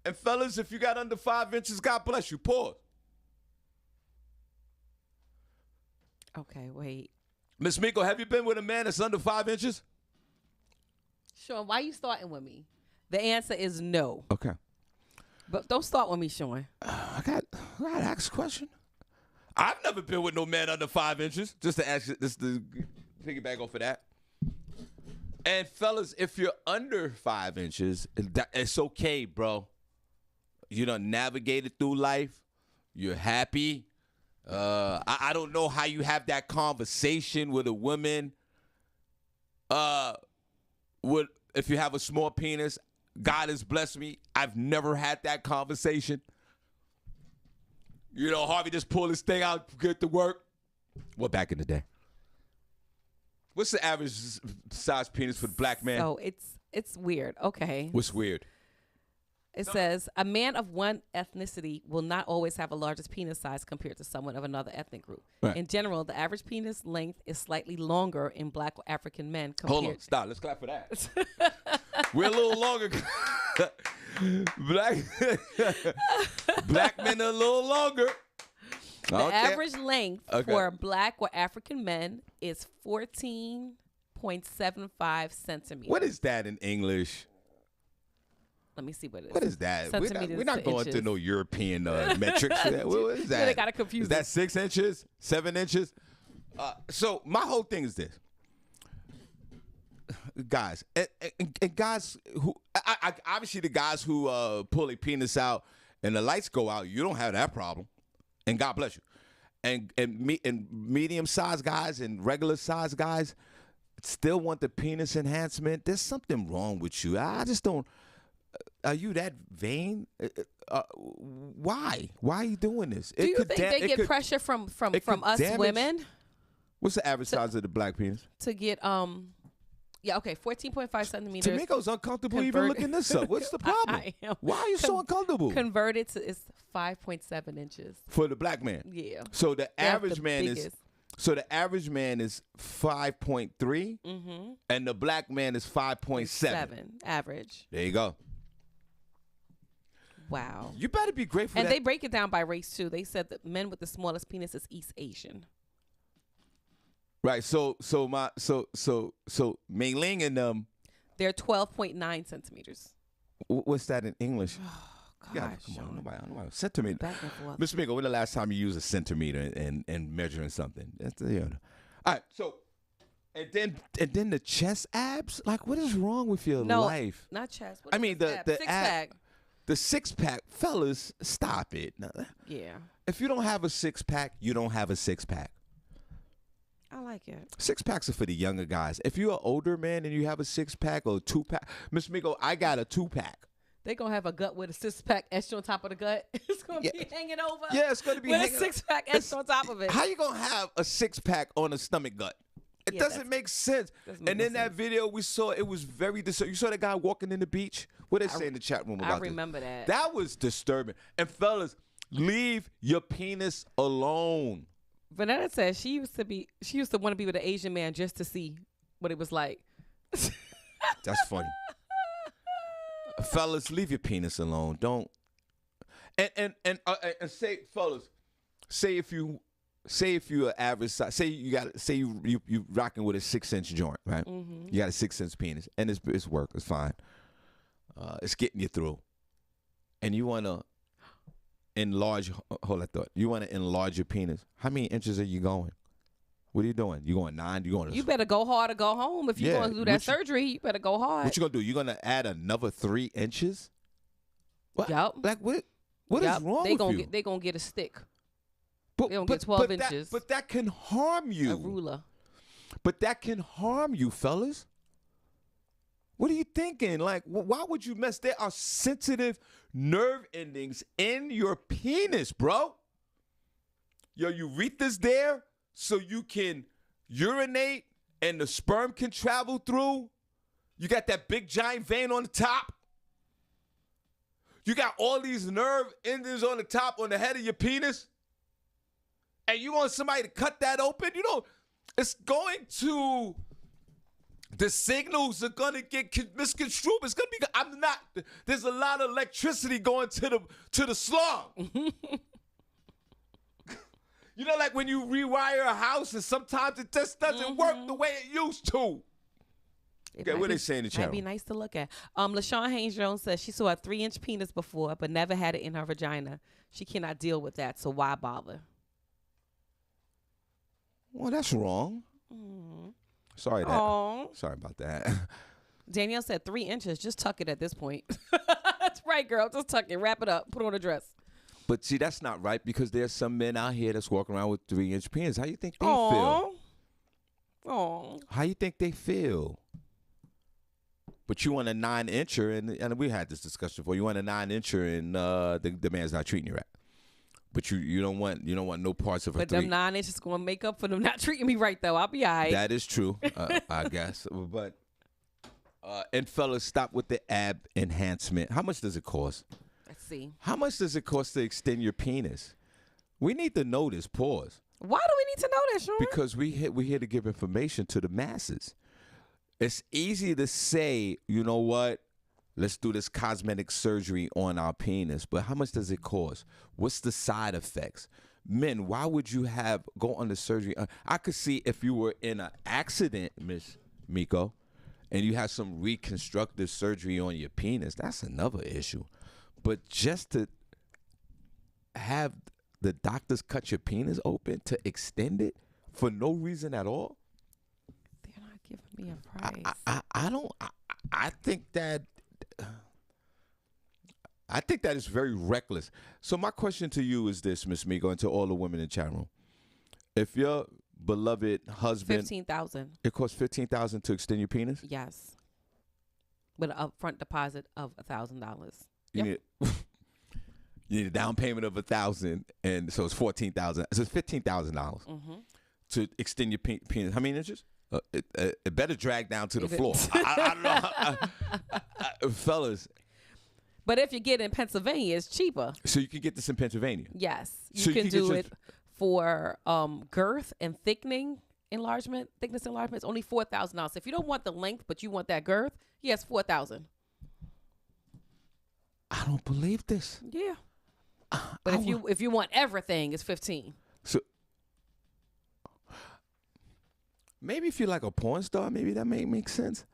And fellas, if you got under 5 inches, God bless you. Pause. Okay, wait. Miss Miko, have you been with a man that's under 5 inches? Shawn, why you starting with me? The answer is no. Okay. But don't start with me, Shawn. I got to ask a question. I've never been with no man under 5 inches. Just to piggyback off of that. And fellas, if you're under 5 inches, it's okay, bro. You done navigated through life. You're happy. I don't know how you have that conversation with a woman. If you have a small penis, God has blessed me. I've never had that conversation. You know, Harvey just pulled his thing out, get to work. Well, back in the day. What's the average size penis for the black man? So it's weird. Okay. What's weird? It says a man of one ethnicity will not always have a largest penis size compared to someone of another ethnic group. Right. In general, the average penis length is slightly longer in black or African men compared. Hold on, stop. Let's clap for that. We're a little longer. Black men are a little longer. The average length for black or African men is 14.75 centimeters. What is that in English? Let me see what it is. What is that? We're not going inches. to no European metrics. What is that? Yeah, they got to confuse Is that 6 inches? 7 inches? So my whole thing is this. Guys, and guys who, obviously the guys who pull a penis out and the lights go out, you don't have that problem. And God bless you. And medium-sized guys and regular-sized guys still want the penis enhancement. There's something wrong with you. I just don't. Are you that vain? Why? Why are you doing this? Do you think they get pressure from us women? What's the average size of the black penis? To get 14.5 centimeters. Tamiko's uncomfortable even looking this up. What's the problem? I am. Why are you so uncomfortable? Converted to is 5.7 inches. For the black man. Yeah. So the average man is 5.3, and the black man is 5.7 average. There you go. Wow. You better be grateful. And they break it down by race too. They said that men with the smallest penis is East Asian. Right. So Mei Ling and they're 12.9 centimeters. What's that in English? Oh, gosh. Yeah, come on, nobody. Centimeter. Back and forth. Mr. Miko, when the last time you used a centimeter and measuring something? That's All right. So, and then the chest abs. Like, what is wrong with your life? Not chest. I mean the six-pack. The 6-pack, fellas, stop it. Yeah. If you don't have a 6-pack, you don't have a 6-pack. I like it. 6-packs are for the younger guys. If you're an older man and you have a 6-pack or a 2-pack, Mr. Miko, I got a 2-pack. They're going to have a gut with a 6-pack extra on top of the gut. It's going to be hanging over. Yeah, it's going to be hanging with a 6-pack extra on top of it. How you going to have a 6-pack on a stomach gut? It doesn't make sense. And in that video we saw, it was very disturbing. You saw that guy walking in the beach? What they say in the chat room about this? I remember that. That was disturbing. And fellas, leave your penis alone. Vanessa says she used to want to be with an Asian man just to see what it was like. That's funny. Fellas, leave your penis alone. Don't. And say, fellas, say if you are average size, say you rocking with a 6-inch joint, right? Mm-hmm. You got a 6-inch penis, and it's work, it's fine. It's getting you through, and you want to enlarge. Hold that thought. You want to enlarge your penis. How many inches are you going? What are you doing? You going 9? You going? You better go hard or go home. If you're going to do that surgery, you better go hard. What you gonna do? You gonna add another 3 inches? What? Yep. Like what? What is wrong with you? They gonna get a stick. They gonna get 12 inches. But that can harm you. A ruler. But that can harm you, fellas. What are you thinking? Like, why would you mess? There are sensitive nerve endings in your penis, bro. Your urethra's there so you can urinate and the sperm can travel through. You got that big giant vein on the top. You got all these nerve endings on the top, on the head of your penis. And you want somebody to cut that open? You know, it's going to, the signals are going to get misconstrued. It's going to be, there's a lot of electricity going to the slum. You know, like when you rewire a house and sometimes it just doesn't work the way it used to. Okay, what they say in the chat? Might be nice to look at. LaShawn Haynes Jones says she saw a 3-inch penis before, but never had it in her vagina. She cannot deal with that, so why bother? Well, that's wrong. Sorry Aw. Sorry about that. Danielle said 3 inches. Just tuck it at this point. That's right, girl. Just tuck it. Wrap it up. Put on a dress. But see, that's not right because there's some men out here that's walking around with 3-inch penis. How you think they Aw. feel? Oh. How you think they feel? But you want a 9-incher, and we had this discussion before. You want a 9-incher, and the man's not treating you right. But you don't want no parts of a But 3. them 9 inches going to make up for them not treating me right, though. I'll be all right. That is true, I guess. But and fellas, stop with the ab enhancement. How much does it cost? Let's see. How much does it cost to extend your penis? We need to know this. Pause. Why do we need to know that, Shawn? Because we're here to give information to the masses. It's easy to say, you know what? Let's do this cosmetic surgery on our penis. But how much does it cost? What's the side effects? Men, why would you go under surgery? I could see if you were in an accident, Miss Miko, and you had some reconstructive surgery on your penis. That's another issue. But just to have the doctors cut your penis open to extend it for no reason at all? They're not giving me a price. I think that is very reckless. So my question to you is this, Miss Miko, and to all the women in the chat room: if your beloved husband, $15,000. it costs $15,000 to extend your penis. Yes, with an upfront deposit of $1,000. You need you need a down payment of $1,000, and so it's $14,000. So it's $15,000 to extend your penis. How many inches? It better drag down to the floor. I don't know, fellas. But if you get in Pennsylvania, it's cheaper. So you can get this in Pennsylvania. Yes, So you you can can do get it for girth and thickness enlargement. It's only $4,000. So if you don't want the length, but you want that girth, yes, $4,000. I don't believe this. Yeah. But if you want everything, it's $15,000. So maybe if you're like a porn star, maybe that may make sense.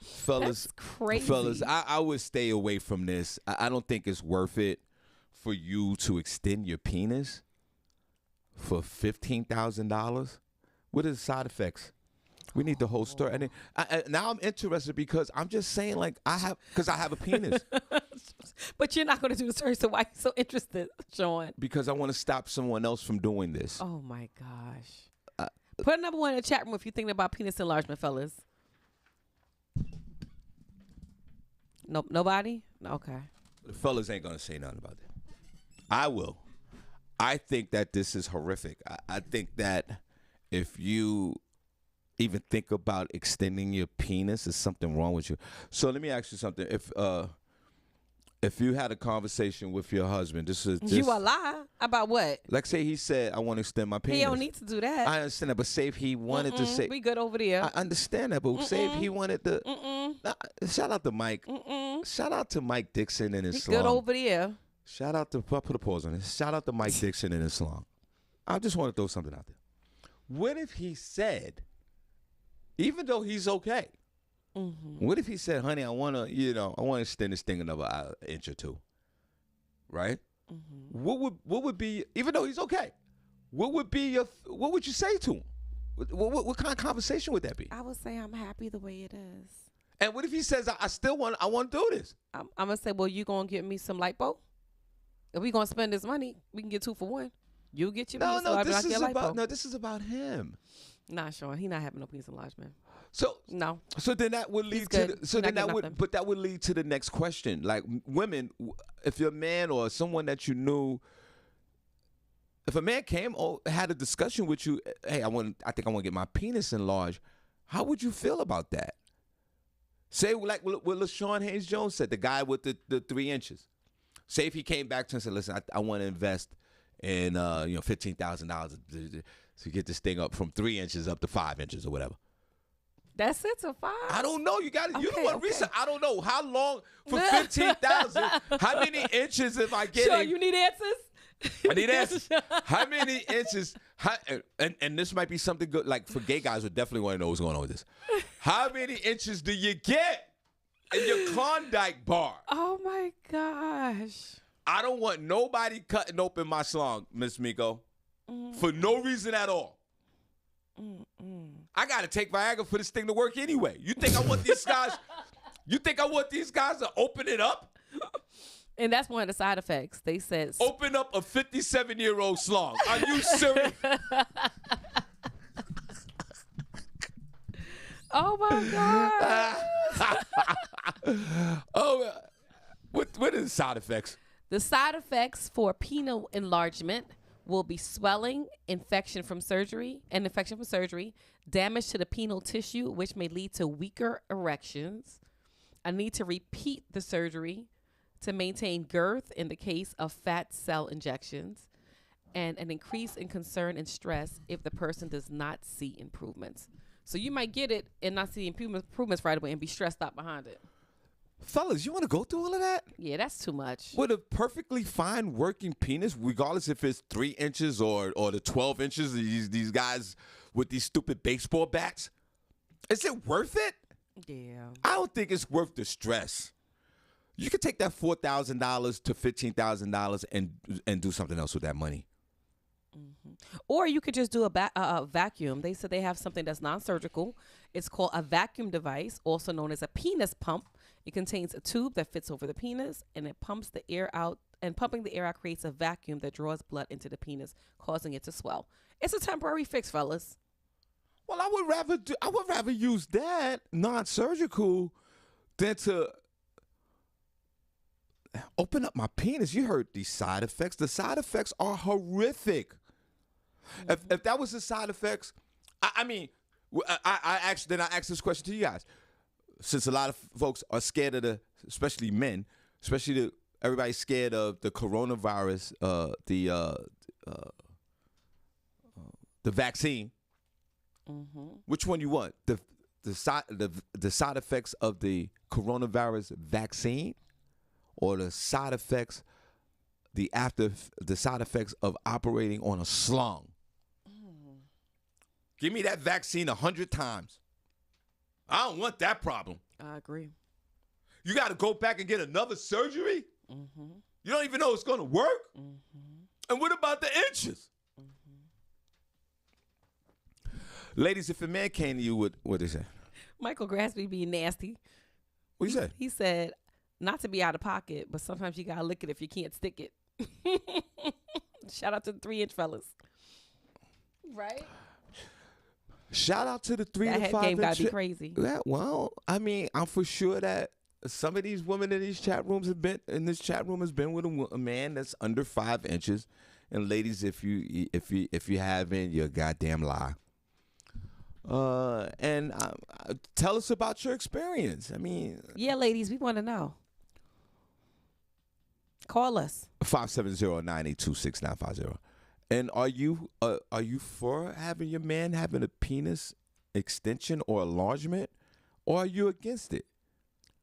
Fellas, That's crazy. fellas, I would stay away from this. I don't think it's worth it for you to extend your penis for $15,000. What are the side effects? We need the whole story. And then, now I'm interested because I'm just saying, like, I have a penis. But you're not going to do the surgery, so why are you so interested, Shawn? Because I want to stop someone else from doing this. Oh, my gosh. Put another one in the chat room if you're thinking about penis enlargement, fellas. Nope, nobody? Okay. The fellas ain't going to say nothing about that. I will. I think that this is horrific. I think that if you even think about extending your penis, there's something wrong with you. So let me ask you something. If you had a conversation with your husband, You a lie about what? like say he said, I want to extend my penis. He don't need to do that. I understand that, but say if he wanted to say, we good over there. I understand that, but say if he wanted to, shout out to Mike. Shout out to Mike Dixon and his We salon. good over there. Shout out to, I'll put a pause on this. Shout out to Mike Dixon and his salon. I just want to throw something out there. What if he said, even though he's okay, what if he said, honey, I want to extend this thing another inch or two, right? What would be, even though he's okay, what would you say to him? What kind of conversation would that be? I would say I'm happy the way it is. And what if he says, I want to do this? I'm going to say, well, you going to get me some lipo? If we going to spend this money, we can get 2 for 1. You get your penis enlargement. This is about him. Nah, Shawn, he not having no penis enlargement. So then that would lead good. that would lead to the next question. Like, women, if your man or someone that you knew, if a man came or had a discussion with you, hey, I think I want to get my penis enlarged, how would you feel about that? Say like what LaShawn Hayes Jones said, the guy with the 3 inches. Say if he came back to him and said, listen, I want to invest in $15,000 to get this thing up from 3 inches up to 5 inches or whatever. That's it to 5? I don't know. You got it. You Okay, know what? Research. I don't know how long for 15,000. How many inches am I getting? Sure, you need answers. I need answers. How many inches? And this might be something good. Like for gay guys, would definitely want to know what's going on with this. How many inches do you get in your Klondike bar? Oh my gosh. I don't want nobody cutting open my salon, Miss Miko. for no reason at all. I got to take Viagra for this thing to work anyway. You think I want these guys? You think I want these guys to open it up? And that's one of the side effects. They said Open up a 57-year-old slong. Are you serious? Oh my God. Oh, what are the side effects? The side effects for penile enlargement will be swelling, infection from surgery, damage to the penile tissue, which may lead to weaker erections, a need to repeat the surgery to maintain girth in the case of fat cell injections, and an increase in concern and stress if the person does not see improvements. So you might get it and not see improvements right away and be stressed out behind it. Fellas, you want to go through all of that? Yeah, that's too much. With a perfectly fine working penis, regardless if it's 3 inches or the 12 inches, these guys with these stupid baseball bats, is it worth it? Yeah. I don't think it's worth the stress. You could take that $4,000 to $15,000 and do something else with that money. Or you could just do a vacuum. They said they have something that's non-surgical. It's called a vacuum device, also known as a penis pump. It contains a tube that fits over the penis, and it pumps the air out. And pumping the air out creates a vacuum that draws blood into the penis, causing it to swell. It's a temporary fix, fellas. Well, I would rather use that non-surgical than to open up my penis. You heard these side effects. The side effects are horrific. If that was the side effects, I asked this question to you guys. Since a lot of folks are scared of especially men, everybody's scared of the coronavirus, the vaccine. Mm-hmm. Which one you want? The side effects of the coronavirus vaccine, or the side effects, the side effects of operating on a slung? Give me that vaccine 100 times. I don't want that problem. I agree. You got to go back and get another surgery? Mm-hmm. You don't even know it's going to work? Mm-hmm. And what about the inches? Mm-hmm. Ladies, if a man came to you with, what did he say? Michael Grassby being nasty. What did he say? He said, not to be out of pocket, but sometimes you got to lick it if you can't stick it. Shout out to the 3-inch fellas. Right? Shout out to the 3 to 5 inch. That game got to be crazy. Yeah, well, I mean, I'm for sure that some of these women in these chat rooms has been with a man that's under 5 inches. And ladies, if you haven't, you're a goddamn lie. And tell us about your experience. I mean, yeah, ladies, we want to know. Call us 570-982-6950. And are you for having your man having a penis extension or enlargement, or are you against it?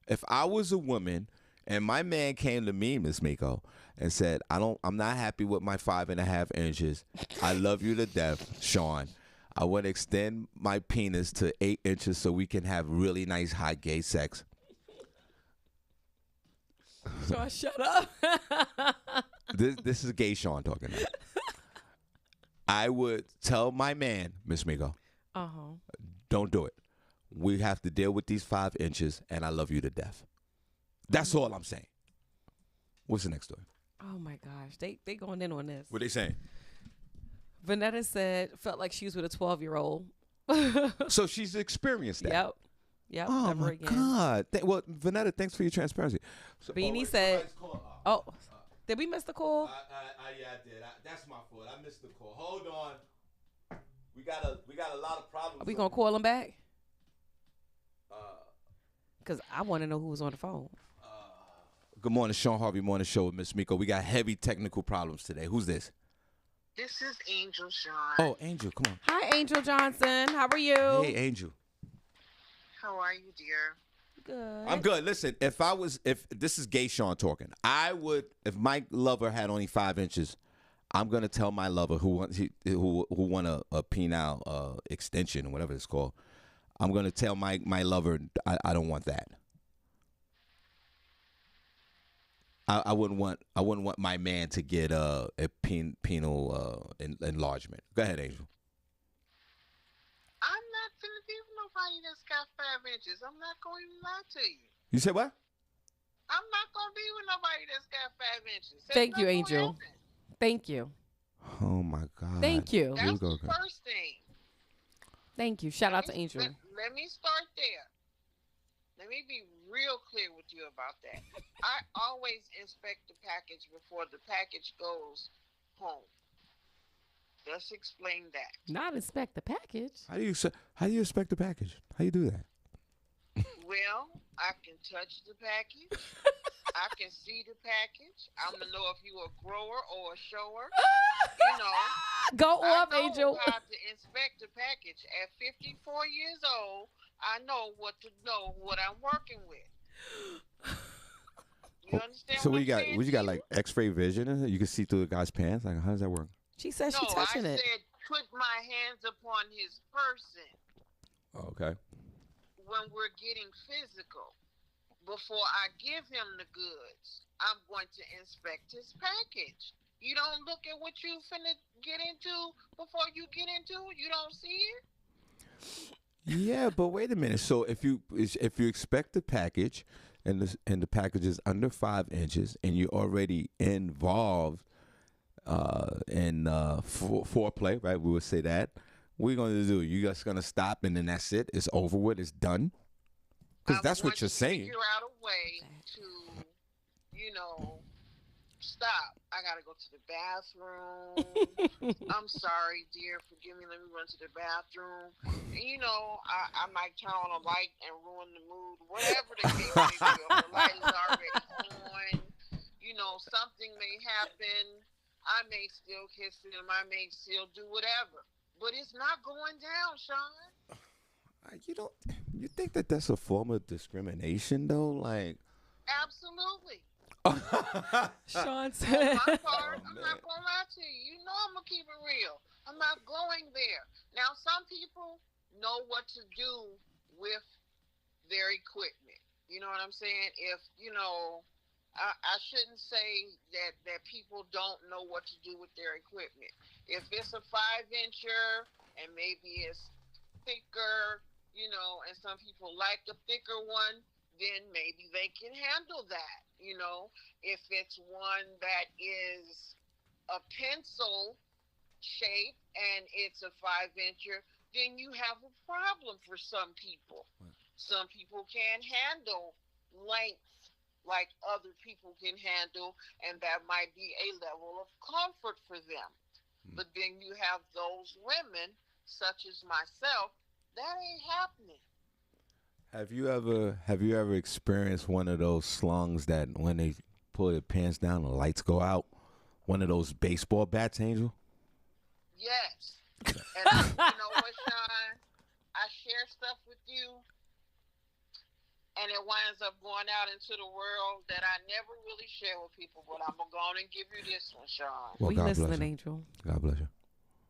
If I was a woman and my man came to me, Miss Miko, and said, I'm not happy with my 5.5 inches. I love you to death, Shawn. I want to extend my penis to 8 inches so we can have really nice hot gay sex. Shawn, shut up. This is gay Shawn talking now. I would tell my man, Miss Miko, don't do it. We have to deal with these 5 inches, and I love you to death. That's all I'm saying. What's the next story? Oh, my gosh. They going in on this. What are they saying? Vanetta said, felt like she was with a 12-year-old. So she's experienced that. Yep. Oh, never my again. God. Well, Vanetta, thanks for your transparency. So, Beanie said, did we miss the call? Yeah, I did. That's my fault. I missed the call. Hold on. We got a lot of problems. Are we going to call him back? Because I want to know who was on the phone. Good morning, Shawn Harvey Morning Show with Miss Miko. We got heavy technical problems today. Who's this? This is Angel Shawn. Oh, Angel, come on. Hi, Angel Johnson. How are you? Hey, Angel. How are you, dear? Good. I'm good. Listen, if this is gay Shawn talking, I would, if my lover had only 5 inches, I'm gonna tell my lover who want a penile extension or whatever it's called. I'm gonna tell my lover I don't want that. I wouldn't want my man to get a penal enlargement. Go ahead, Angel. I'm not finna be with nobody that's got 5 inches. I'm not going to lie to you. You said what? I'm not going to be with nobody that's got 5 inches. That's Thank not you, gonna Angel. happen. Thank you. Oh my God. Thank you. Here we That's go. the first thing. Thank you. Shout out to Angel. Let me start there. Let me be real clear with you about that. I always inspect the package before the package goes home. Let's explain that. Not inspect the package. How do you expect the package? How you do that? Well, I can touch the package. I can see the package. I'm gonna know if you a grower or a shower. You know. Go I up, know Angel. how to inspect the package. At 54 years old, I know what I'm working with. You understand So what what I'm you got? saying What you to got? Like X-ray vision? You can see through the guy's pants. Like how does that work? She said No, she touching I it. said put my hands upon his person Okay. when we're getting physical. Before I give him the goods, I'm going to inspect his package. You don't look at what you finna get into before you get into it. You don't see it. Yeah, but wait a minute. So if you expect the package, and the package is under 5 inches, and you're already involved in foreplay, right? We would say that. What are you going to do? You just going to stop, and then that's it? It's over with. It's done? Because that's what you're saying. Figure out a way to, stop. I gotta go to the bathroom. I'm sorry, dear. Forgive me. Let me run to the bathroom. And, I might turn on a light and ruin the mood. Whatever the case may be. If the light is already on. Something may happen. I may still kiss him. I may still do whatever. But it's not going down, Shawn. You think that that's a form of discrimination, though? Like, Absolutely. Shawn On said. my part, I'm not going to lie to you. You know I'm going to keep it real. I'm not going there. Now, some people know what to do with their equipment. You know what I'm saying? If, I shouldn't say that people don't know what to do with their equipment. If it's a 5-incher and maybe it's thicker, and some people like a thicker one, then maybe they can handle that. If it's one that is a pencil shape and it's a 5-incher, then you have a problem for some people. Some people can't handle length like other people can handle, and that might be a level of comfort for them. But then you have those women, such as myself, that ain't happening. Have you ever experienced one of those slungs that when they pull their pants down, the lights go out? One of those baseball bats, Angel? Yes. And you know what, Shawn? I share stuff with you, and it winds up going out into the world that I never really share with people. But I'm going to go on and give you this one, Shawn. Well, We God bless listening, you. Angel. God bless you.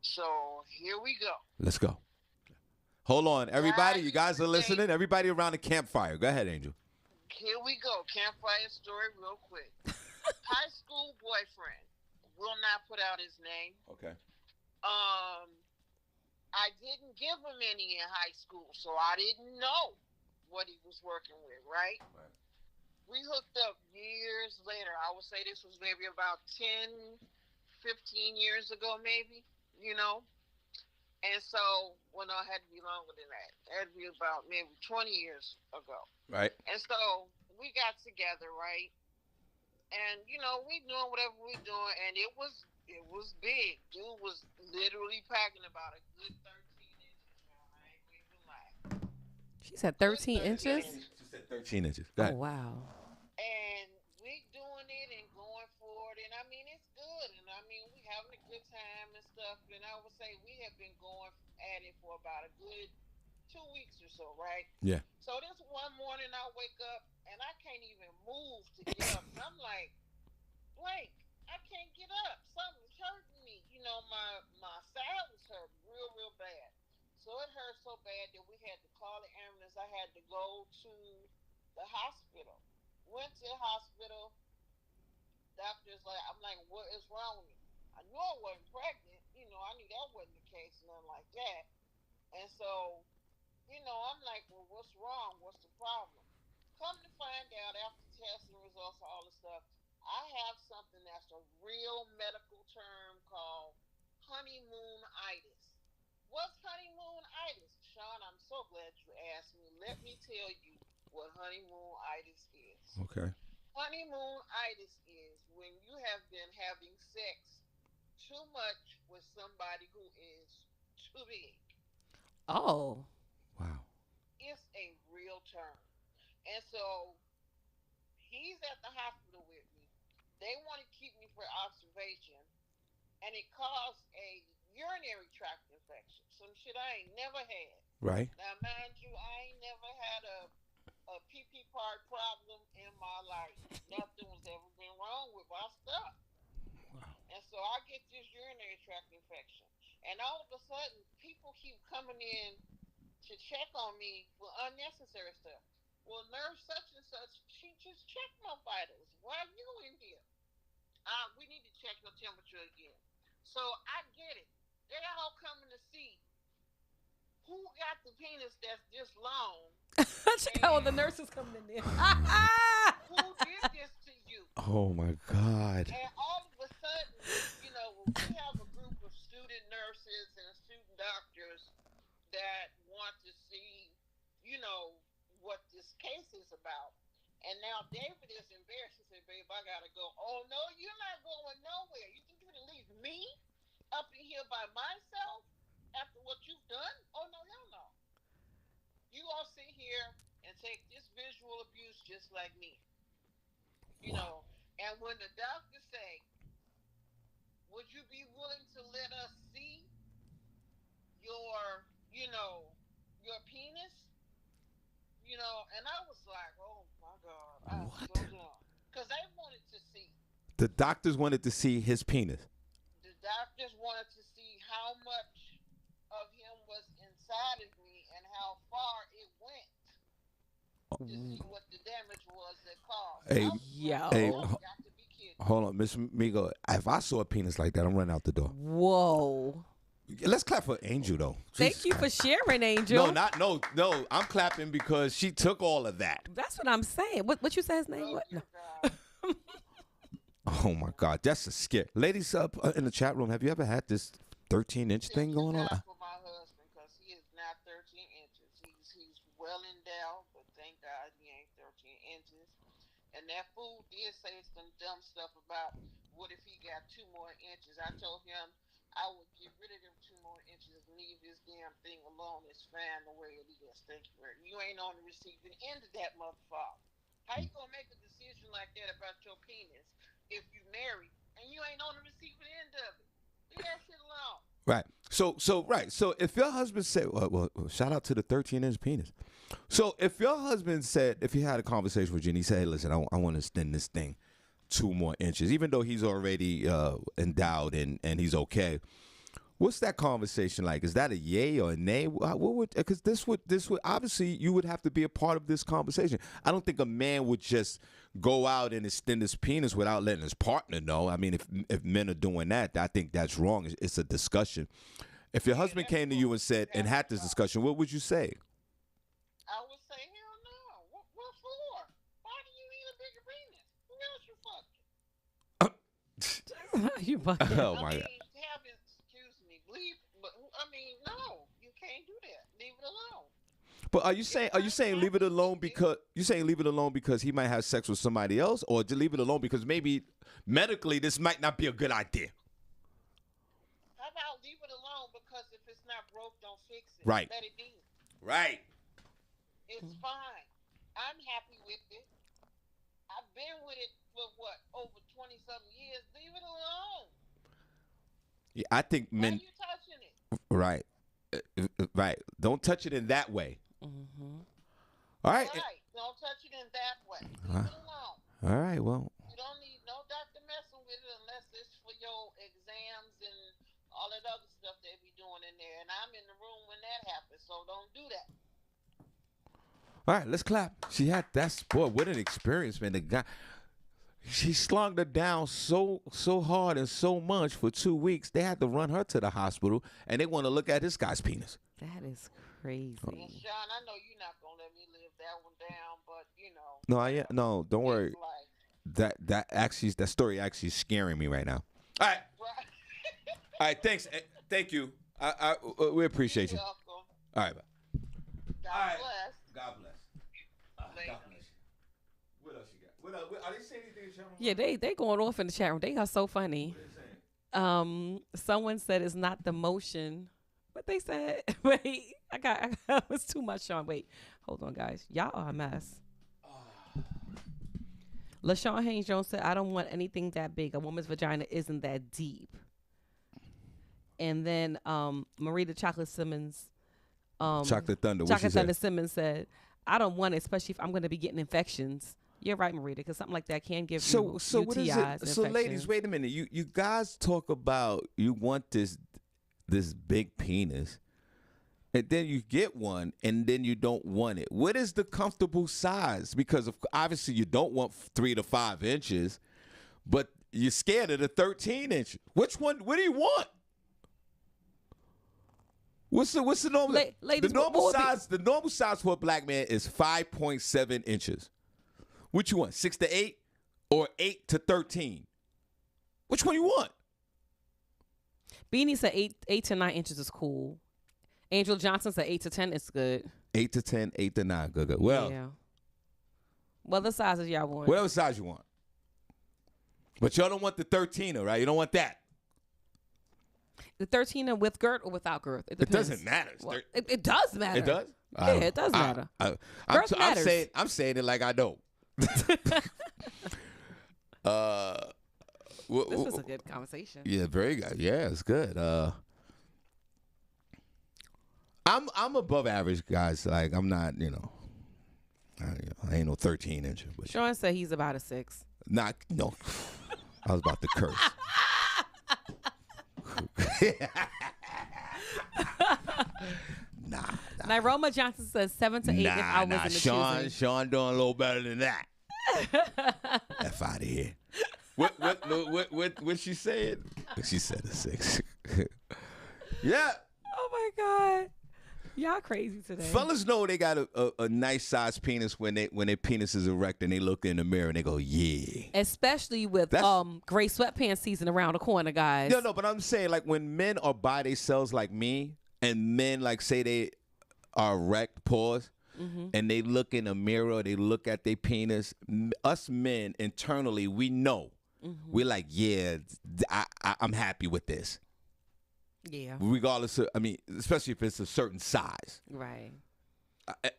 So here we go. Let's go. Hold on, everybody. You guys are listening. Everybody around the campfire. Go ahead, Angel. Here we go. Campfire story real quick. High school boyfriend. Will not put out his name. Okay. I didn't give him any in high school, so I didn't know what he was working with, right? We hooked up years later. I would say this was maybe about 10, 15 years ago, maybe, And so, well, no, it had to be longer than that. It had to be about maybe 20 years ago. Right. And so we got together, right? And, we doing whatever we doing, and it was big. Dude was literally packing about a good 13 inches. I ain't even lie. She said 13 inches? She said 13 inches. Go ahead. Oh, wow. And we doing it and going for it, and I mean it's good, and I mean we having a good time and stuff. And I would say we have been going at it for about a good 2 weeks or so, right? Yeah. So this one morning I wake up and I can't even move to get up. And I'm like, Blake, I can't get up. Something's hurting me. My side was hurting real bad. So it hurt so bad that we had to call the ambulance. I had to go to the hospital. Went to the hospital. doctor's like, I'm like, what is wrong with me? I knew I wasn't pregnant. I knew that wasn't the case, nothing like that. And so, I'm like, well, what's wrong? What's the problem? Come to find out after testing results, all the stuff, I have something that's a real medical term called honeymoonitis. What's honeymoonitis? Shawn, I'm so glad you asked me. Let me tell you what honeymoonitis is. Okay. Honeymoonitis is when you have been having sex too much with somebody who is too big. Oh. Wow. It's a real term. And so he's at the hospital with me. They want to keep me for observation, and it caused a urinary tract infection. Some shit I ain't never had. Right. Now, mind you, I ain't never had a pee part problem in my life. Nothing was ever been wrong with my stuff. Wow. And so I get this urinary tract infection. And all of a sudden, people keep coming in to check on me for unnecessary stuff. Well, nurse such and such, she just checked my vitals. Why are you in here? We need to check your temperature again. So I get it. They're all coming to see who got the penis that's this long. Oh, the nurse is coming in there. Who did this to you? Oh my God. And all of a sudden, we have a group of student nurses and student doctors that want to see, what this case is about. And now David is embarrassed. He said, babe, I got to go. Oh, no, you're not going nowhere. You think you're going to leave me up in here by myself after what you've done? Oh, no, hell no. You all sit here and take this visual abuse just like me. And when the doctors say, would you be willing to let us see your penis? And I was like, oh my God, I'm so dumb. Because they wanted to see. The doctors wanted to see his penis. The doctors wanted to see how much of him was inside of me and how far it went to see what the damage was that caused. Hey, yo. Got to be kidding. Hold on, Miss Migo. If I saw a penis like that, I'm running out the door. Whoa. Let's clap for Angel, though. Thank you for sharing, Angel. No. I'm clapping because she took all of that. That's what I'm saying. What you say his name? What? No. Oh my God, that's a scare. Ladies up in the chat room, have you ever had this 13-inch thing going on? For my husband, because he is not 13 inches. He's well endowed, but thank God he ain't 13 inches. And that fool did say some dumb stuff about what if he got 2 more inches. I told him I would get rid of them 2 more inches and leave this damn thing alone. It's fine the way it is. Thank you very much. You ain't on the receiving end of that motherfucker. How you gonna make a decision like that about your penis if you married and you ain't on the receiving end of it? Leave that shit alone. Right. So if your husband said, well, shout out to the 13-inch penis. So if your husband said, if he had a conversation with you and he said, hey, listen, I want to extend this thing 2 more inches, even though he's already endowed and he's okay, what's that conversation like? Is that a yay or a nay? Because this would obviously you would have to be a part of this conversation. I don't think a man would just go out and extend his penis without letting his partner know. I mean, if men are doing that, I think that's wrong. It's a discussion. If your husband came to you and said and had this discussion, what would you say? I would say, hell no. What for? Why do you need a bigger penis? Who else you fucking? You fucking. Oh my God. Excuse me, no, you can't do that. Leave it alone. But are you saying leave it alone because he might have sex with somebody else, or to leave it alone because maybe medically this might not be a good idea? How about leave it alone because if it's not broke, don't fix it. Right. Let it be. Right. It's fine. I'm happy with it. I've been with it for over 20-something years. Leave it alone. Yeah, I think men. Why are you touching it? Right. Right. Don't touch it in that way. Mm-hmm. All right. Right. Don't touch it in that way. Leave it alone. All right. Well. You don't need no doctor messing with it unless it's for your exams and all that other stuff they be doing in there. And I'm in the room when that happens, so don't do that. All right. Let's clap. That's boy. What an experience, man. The guy. She slung her down so hard and so much for 2 weeks. They had to run her to the hospital, and they want to look at this guy's penis. That is crazy. Well, Sean, I know you're not gonna let me live that one down, but No, don't worry. Like, That story actually is scaring me right now. All right, all right. Thanks, thank you. We appreciate you. welcome. All right, bye. God All right. bless. God bless. God bless you. What else you got? What else? Are they saying anything in the chat room? Yeah, they going off in the chat room. They are so funny. What are they saying? Someone said it's not the motion. What they said? Wait, I got it's too much, Sean. Wait, hold on, guys. Y'all are a mess. LaShawn Haynes Jones said, "I don't want anything that big. A woman's vagina isn't that deep." And then Marita Chocolate Simmons, Chocolate Thunder. What she Chocolate said? Thunder Simmons said, "I don't want it, especially if I'm going to be getting infections." You're right, Marita, because something like that can give you So UTIs. what is it? So ladies, wait a minute. You guys talk about you want this big penis, and then you get one, and then you don't want it. What is the comfortable size? Because obviously you don't want 3 to 5 inches, but you're scared of the 13 inch. Which one? What do you want? What's the normal? Ladies, the normal what would be- size. The normal size for a black man is 5.7 inches. What you want? 6 to 8 or 8 to 13? Which one you want? Beanie said 8 to 9 inches is cool. Angel Johnson said 8 to 10 is good. 8 to 10, 8 to 9. Good. Well, Yeah. What other sizes y'all want? whatever size you want. But y'all don't want the 13er, right? You don't want that. The 13 with girth or without girth? It It depends. doesn't matter. Well, it does matter. It does? Yeah, it does matter. Girth matters. I'm saying it like I don't. This was a good conversation. Yeah, very good. Yeah, it's good. I'm above average, guys. Like I'm not, I ain't no 13 incher, but Sean said he's about a 6. not no. I was about to curse. Nah. Nyroma Johnson says 7 to 8 if I was in the choosing. Sean doing a little better than that. F out of here. What she said? She said a 6. Yeah. Oh my God. Y'all crazy today. Fellas know they got a nice sized penis when their penis is erect and they look in the mirror and they go, yeah. Especially with gray sweatpants season around the corner, guys. No, but I'm saying like when men are by themselves like me and men like say they are erect, pause, and they look in the mirror, they look at their penis, us men internally, we know. We're like, yeah, I'm happy with this. Yeah. Regardless of, especially if it's a certain size. Right.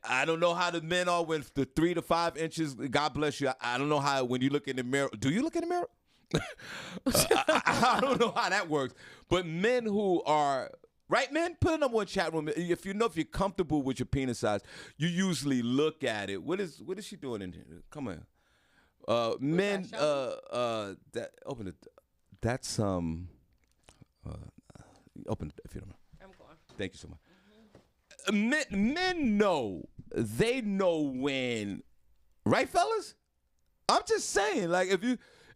I don't know how the men are with the 3 to 5 inches. God bless you. I don't know how when you look in the mirror. Do you look in the mirror? I don't know how that works. But men who are right, men, put it up one chat room. If you're comfortable with your penis size, you usually look at it. What is she doing in here? Come on, men. That open it. That's Open it if you don't know. I'm going. Thank you so much. Men know. They know when. Right, fellas? I'm just saying, like,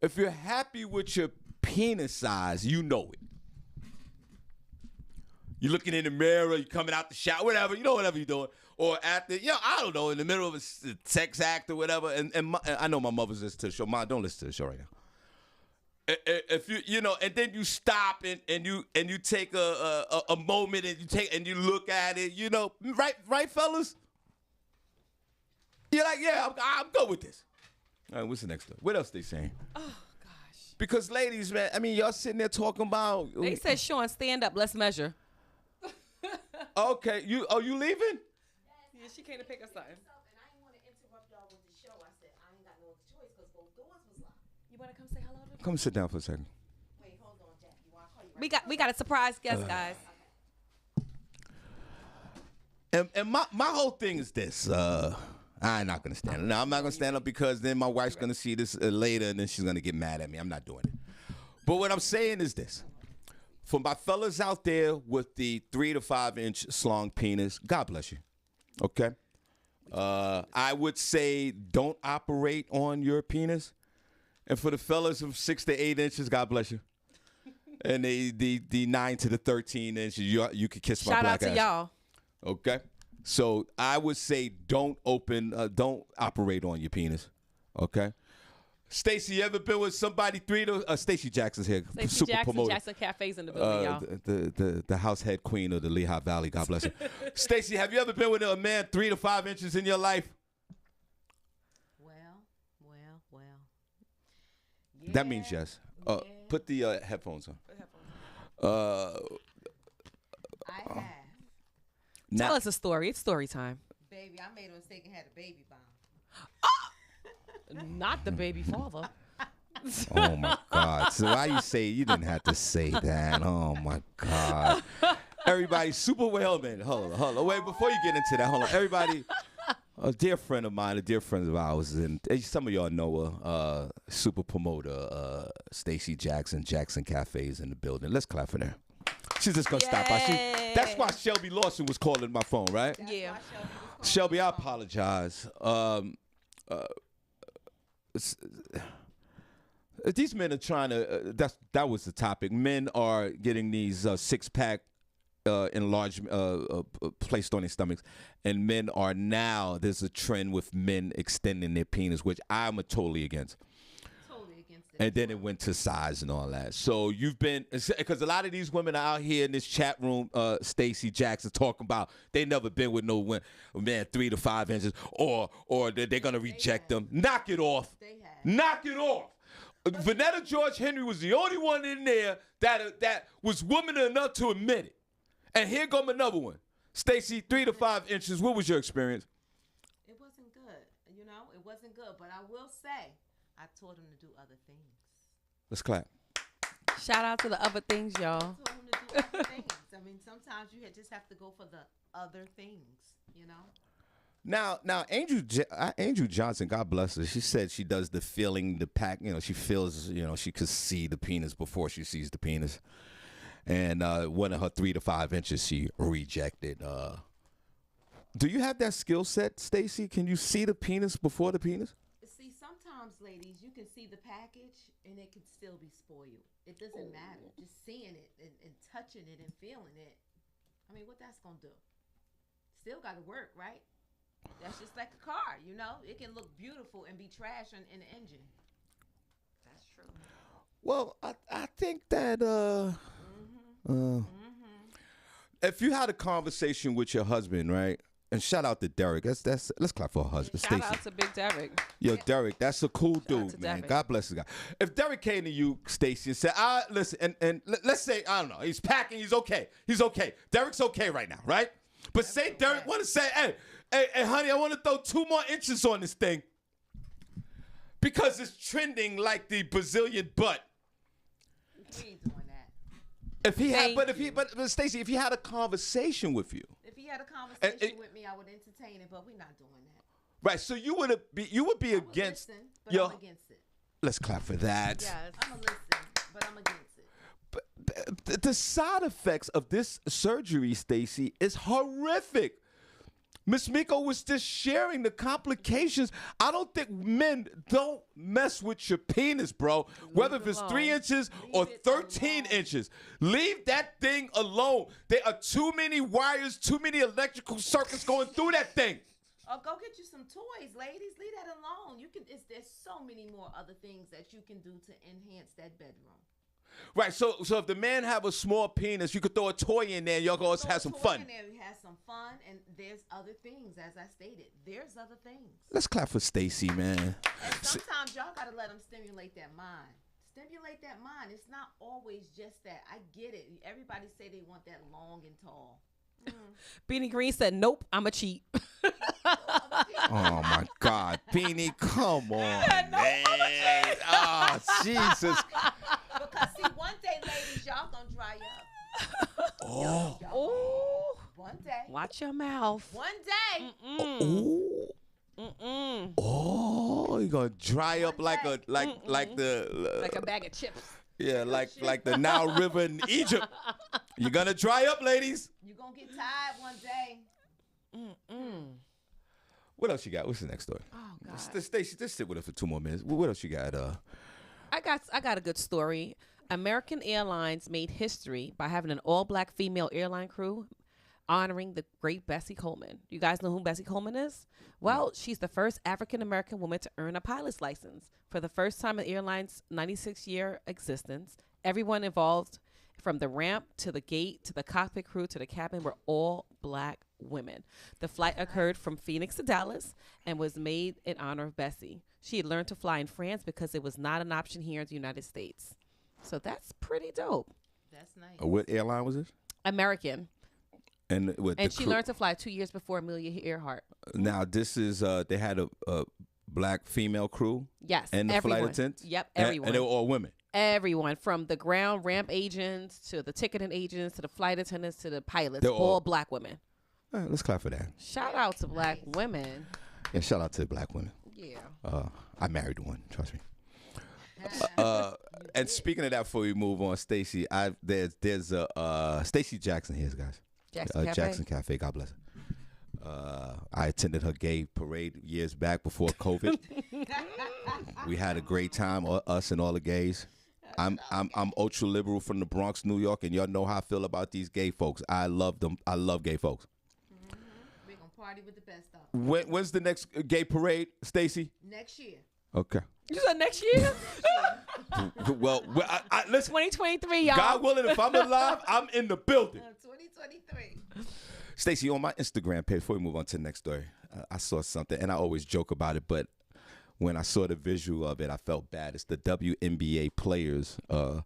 if you're happy with your penis size, you know it. You're looking in the mirror, you're coming out the shower, whatever you're doing. Or after, I don't know, in the middle of a sex act or whatever. And I know my mother's listening to the show. Mom, don't listen to the show right now. If and then you stop and you take a moment and you look at it, right, fellas? You're like, yeah, I'm good with this. All right, what's the next one? What else they saying? Oh gosh. Because ladies, man, y'all sitting there talking about. They said, Sean, stand up, let's measure. Okay, you leaving? Yeah, she came to pick us something. And I didn't want to interrupt y'all with the show. I said I ain't got no other choice because both doors was locked. You want to come say hello to them? Come sit down for a second. Wait, hold on, Jack. You want to call you right We got a surprise guest, guys. And my whole thing is this. I'm not gonna stand up. No, I'm not gonna stand up because then my wife's gonna see this later and then she's gonna get mad at me. I'm not doing it. But what I'm saying is this: for my fellas out there with the 3 to 5 inch slung penis, God bless you. Okay. I would say don't operate on your penis. And for the fellas from 6 to 8 inches, God bless you. And the 9 to the 13 inches, you could kiss my Shout black out to ass. y'all. Okay. So I would say don't operate on your penis. Okay. Stacey, you ever been with somebody 3 to Stacey Jackson's here, Stacey super Jackson, promoter. Jackson Cafe's in the building, y'all. The house head queen of the Lehigh Valley. God bless her. Stacey, have you ever been with a man 3 to 5 inches in your life? Well. That means yes. Yeah. Put the headphones on. I have. Tell us a story. It's story time. Baby, I made a mistake and had a baby bomb. Not the baby father. Oh my God! So why you say you didn't have to say that? Oh my God! Everybody, super whaleman. Hold on. Wait, before you get into that, hold on. Everybody, a dear friend of mine, a dear friend of ours, and some of y'all know her, super promoter, Stacey Jackson Cafe's in the building. Let's clap for her. She's just gonna stop by. That's why Shelby Lawson was calling my phone, right? Yeah. Shelby, I apologize. These men are trying to. That was the topic. Men are getting these 6-pack enlarged placed on their stomachs, and men are now. There's a trend with men extending their penis, which I'm totally against. And then it went to size and all that. So you've been, because a lot of these women are out here in this chat room, Stacey Jackson, talking about they never been with no man 3 to 5 inches, or they're going to reject them. Knock it off. Knock it off. Vanetta George Henry was the only one in there that was woman enough to admit it. And here come another one. Stacey, 3 to 5 inches. What was your experience? It wasn't good. It wasn't good. But I will say, I told him to do other things. Let's clap. Shout out to the other things, y'all. I told him to do other things. I mean, sometimes you just have to go for the other things, Now, Angel Johnson, God bless her. She said she does the feeling, the pack. She feels, she could see the penis before she sees the penis. And one of her 3 to 5 inches, she rejected. Do you have that skill set, Stacey? Can you see the penis before the penis? See, sometimes, ladies, you can see the package and it can still be spoiled. It doesn't matter. Just seeing it and touching it and feeling it. I mean, what that's going to do? Still got to work, right? That's just like a car, It can look beautiful and be trash in the engine. That's true. Well, I think that if you had a conversation with your husband, right? And shout out to Derek. Let's clap for her husband, Shout Stacey. out to Big Derek. Yo, Derek, that's a cool out dude, to man. Derek. God bless the guy. If Derek came to you, Stacey, and said, listen, and let's say, I don't know, he's packing, he's okay. He's okay. Derek's okay right now, right? But say Derek want to say, hey, honey, I want to throw 2 more inches on this thing because it's trending like the Brazilian butt. We ain't doing that. If he had, but Stacey, if he had a conversation with you, If he had a conversation with me, I would entertain it, but we're not doing that. right? So you would be I would against. listen, but Yo, I'm against it. let's clap for that. Yes. I'm going to listen, but I'm against it. But the side effects of this surgery, Stacey, is horrific. Miss Miko was just sharing the complications. I don't think men don't mess with your penis, bro. Whether if it's 3 inches or 13 inches. Leave that thing alone. There are too many wires, too many electrical circuits going through that thing. Oh, go get you some toys, ladies. Leave that alone. There's so many more other things that you can do to enhance that bedroom. Right, so if the man have a small penis, you could throw a toy in there and y'all go have some fun. In there, have some fun, and there's other things, as I stated. There's other things. Let's clap for Stacey, man. And sometimes y'all got to let them stimulate that mind. Stimulate that mind. It's not always just that. I get it. Everybody say they want that long and tall. Beanie Green said, nope, I'm a cheat. Oh, my God. Beanie, come on, man. Oh, Jesus. Because, see, one day, ladies, y'all going to dry up. Oh. Oh, One day. watch your mouth. One day. Oh. Oh, you're going to dry up like a like a bag of chips. Yeah, like the Nile River in Egypt. You're going to dry up, ladies. You're going to get tired one day. What else you got? What's the next story? Oh, God. Stacey, just sit with her for 2 more minutes. What else you got? I got a good story. American Airlines made history by having an all-black female airline crew honoring the great Bessie Coleman. You guys know who Bessie Coleman is? Well, she's the first African-American woman to earn a pilot's license. For the first time in the airline's 96-year existence, everyone involved, from the ramp to the gate to the cockpit crew to the cabin, were all black women. The flight occurred from Phoenix to Dallas and was made in honor of Bessie. She had learned to fly in France because it was not an option here in the United States. So that's pretty dope. That's nice. What airline was this? American. And with And the she crew- learned to fly 2 years before Amelia Earhart. Now this is they had a black female crew. Yes. And the everyone. flight attendants. Yep, And- everyone. And they were all women. Everyone, from the ground ramp agents to the ticketing agents to the flight attendants to the pilots, They're all all- black women. All right, let's clap for that. Shout out to black women. And shout out to black women. Yeah. I married one. Trust me. And speaking of that, before we move on, Stacey, there's a Stacey Jackson here, guys. Jackson Cafe. Jackson Cafe. God bless her. I attended her gay parade years back before COVID. We had a great time, us and all the gays. I'm ultra liberal from the Bronx, New York, and y'all know how I feel about these gay folks. I love them. I love gay folks. We're going to party with the best of them. When's the next gay parade, Stacey? Next year. Okay. You said next year? Well, I listen. 2023, y'all. God willing, if I'm alive, I'm in the building. 2023. Stacey, on my Instagram page, before we move on to the next story, I saw something, and I always joke about it, but when I saw the visual of it, I felt bad. It's the WNBA players, and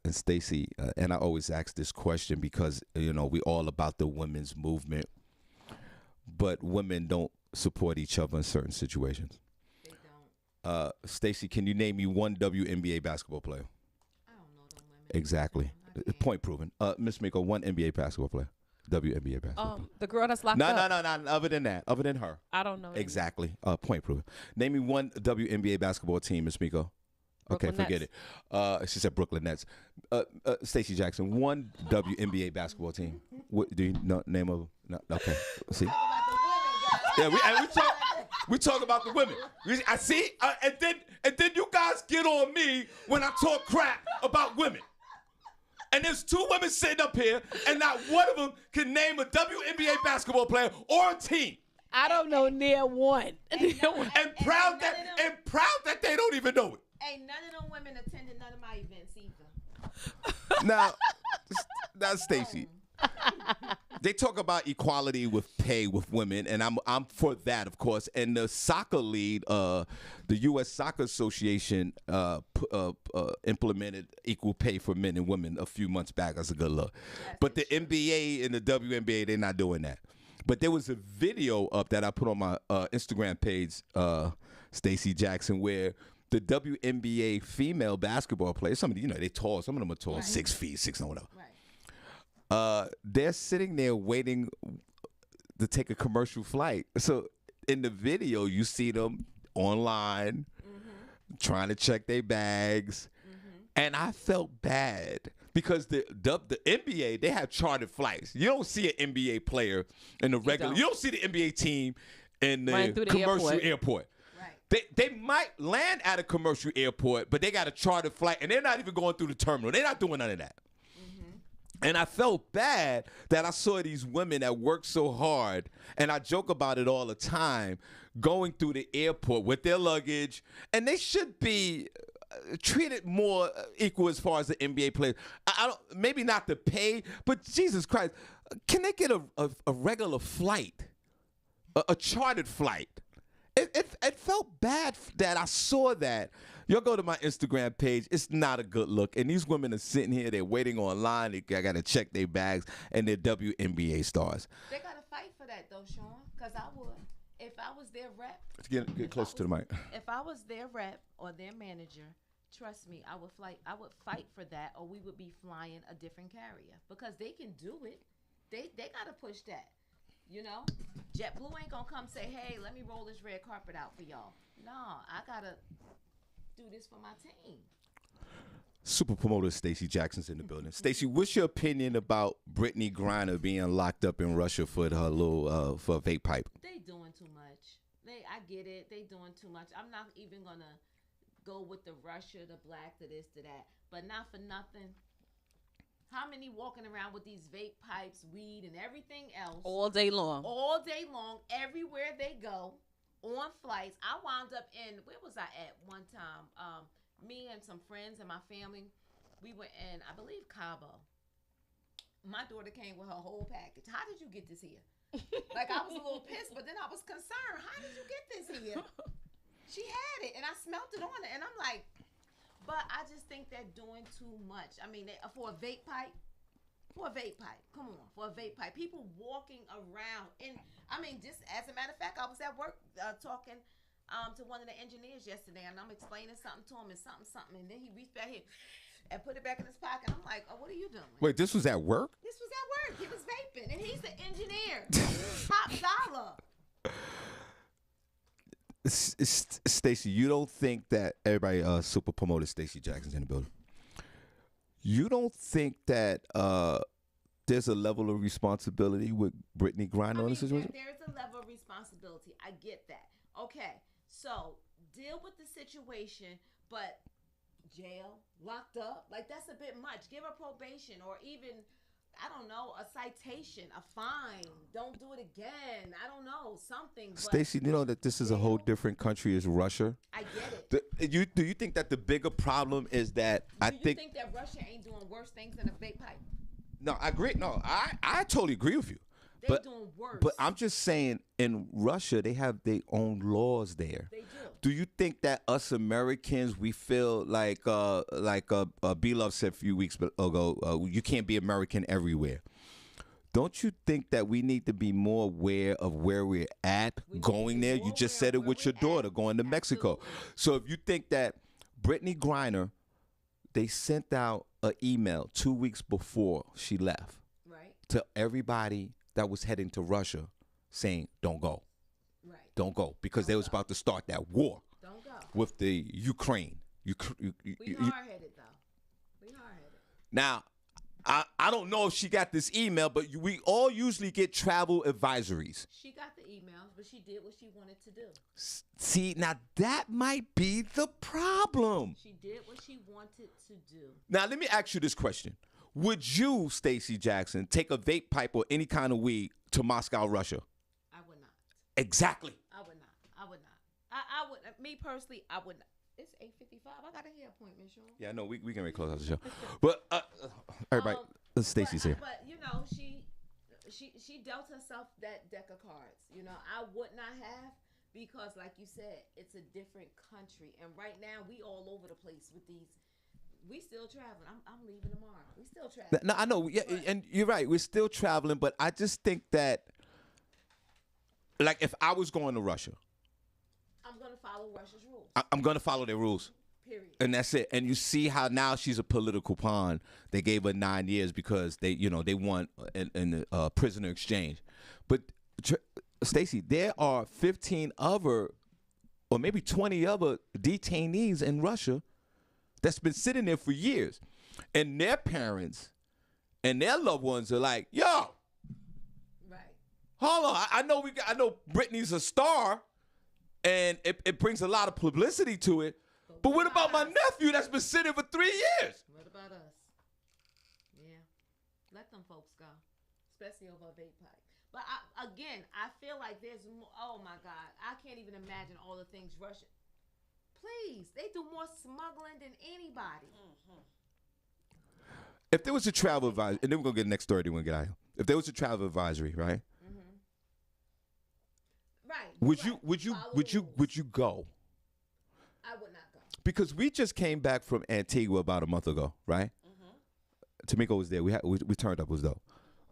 Stacey, and I always ask this question because, you know, we all about the women's movement, but women don't support each other in certain situations. They don't. Stacey, can you name me one WNBA basketball player? I don't know them women. Exactly. I can't. Point proven. Miss Miko, one NBA basketball player. WNBA basketball player. The girl that's locked up. No. Other than that, other than her. I don't know. Exactly. Point proven. Name me one WNBA basketball team, Miss Miko. Brooklyn Okay, forget Nets. it. She said Brooklyn Nets. Stacey Jackson, one WNBA basketball team. What do you know? Name of? No, okay. See. Talk about the women, guys. Yeah, we talk about the women. I see, and then you guys get on me when I talk crap about women. And there's two women sitting up here, and not one of them can name a WNBA basketball player or a team. I don't know near one. And proud that they don't even know it. Ain't none of them women attended none of my events either. Now Stacey, they talk about equality with pay with women, and I'm for that, of course. And the soccer league, the U.S. Soccer Association, implemented equal pay for men and women a few months back. That's a good look. Yes, But the NBA and the WNBA, they're not doing that. But there was a video up that I put on my Instagram page, Stacey Jackson, where the WNBA female basketball players, some of them, they tall, some of them are tall, 6 feet, 6 and whatever. Right. They're sitting there waiting to take a commercial flight. So in the video, you see them online trying to check their bags, and I felt bad because the NBA, they have chartered flights. You don't see an NBA player in the regular. You don't see the NBA team in Running the through the commercial airport. Right. They might land at a commercial airport, but they got a chartered flight, and they're not even going through the terminal. They're not doing none of that. And I felt bad that I saw these women that work so hard, and I joke about it all the time, going through the airport with their luggage, and they should be treated more equal as far as the NBA players. I don't, maybe not the pay, but Jesus Christ, can they get a regular flight, a chartered flight? It felt bad that I saw that. Y'all go to my Instagram page. It's not a good look. And these women are sitting here. They're waiting online. They got to check their bags. And they're WNBA stars. They got to fight for that, though, Shawn, because I would. If I was their rep. Get closer to the mic. If I was their rep or their manager, trust me, I would fight for that, or we would be flying a different carrier. Because they can do it. They got to push that. You know? JetBlue ain't going to come say, hey, let me roll this red carpet out for y'all. No, I got to do this for my team. Super promoter Stacey Jackson's in the building. Stacey, what's your opinion about Brittany Griner being locked up in Russia for her little for a vape pipe? They doing too much. I get it. They doing too much. I'm not even gonna go with the Russia, the black, the this, the that. But not for nothing. How many walking around with these vape pipes, weed, and everything else All day long. all day long, everywhere they go, on flights? I wound up in, where was I at one time? Me and some friends and my family, we were in, I believe, Cabo. My daughter came with her whole package. How did you get this here? Like, I was a little pissed, but then I was concerned. How did you get this here? She had it, and I smelt it on her, and I'm like, but I just think they're doing too much. I mean, for a vape pipe, come on, for a vape pipe. People walking around, and I mean, just as a matter of fact, I was at work talking to one of the engineers yesterday, and I'm explaining something to him and something, and then he reached back here and put it back in his pocket. I'm like, oh, what are you doing? Wait, this was at work? This was at work. He was vaping, and he's the engineer. Top dollar. Stacey, you don't think that everybody super promoted Stacey Jackson's in the building? You don't think that there's a level of responsibility with Brittany Griner on the situation? There's a level of responsibility. I get that. Okay, so deal with the situation, but jail, locked up, like that's a bit much. Give her probation or even, I don't know, a citation, a fine. Don't do it again. I don't know, something. Stacey, you know that this is a whole different country as Russia? I get it. Do you think that the bigger problem is that Do you think that Russia ain't doing worse things than a vape pipe? No, I agree. No, I totally agree with you. They're doing worse. But I'm just saying, in Russia, they have their own laws there. They do. Do you think that us Americans, we feel like B-Love said a few weeks ago, you can't be American everywhere? Don't you think that we need to be more aware of where we're at going there? You just said it with your daughter, going to Mexico. So if you think that Brittany Griner, they sent out an email 2 weeks before she left to everybody that was heading to Russia saying, don't go. Right. Don't go. Because they was about to start that war. Don't go. With the Ukraine. We hard-headed, though. We hard-headed. Now, I don't know if she got this email, but we all usually get travel advisories. She got the emails, but she did what she wanted to do. See, now that might be the problem. She did what she wanted to do. Now, let me ask you this question. Would you, Stacey Jackson, take a vape pipe or any kind of weed to Moscow, Russia? I would not. Exactly. I would not. I would. Me personally, I would not. It's 8:55. I got a hair appointment, Shawn. Yeah, I know. We can really close out the show. But everybody, Stacey's here. But you know, she dealt herself that deck of cards. You know, I would not have, because, like you said, it's a different country, and right now we all over the place with these. We still traveling. I'm leaving tomorrow. We still traveling. No, I know. Yeah, and you're right. We're still traveling, but I just think that, like, if I was going to Russia, I'm going to follow Russia's rules. I'm going to follow their rules. Period. And that's it. And you see how now she's a political pawn. They gave her 9 years because they want an prisoner exchange. But Stacey, there are 15 other, or maybe 20 other detainees in Russia that's been sitting there for years, and their parents and their loved ones are like, "Yo, right? Hold on. I know Britney's a star, and it brings a lot of publicity to it. But what about my nephew that's been sitting for 3 years? What about us? Yeah, let them folks go, especially over a vape pipe. But I feel like there's more. Oh my God, I can't even imagine all the things Russia. Please, they do more smuggling than anybody. Mm-hmm. If there was a travel advisory, and then we're gonna get the next story, then we'll get out of here. If there was a travel advisory, right? Mm-hmm. Right. Would you go? I would not go. Because we just came back from Antigua about a month ago, right? Mm-hmm. Tamiko was there. We turned up, it was dope.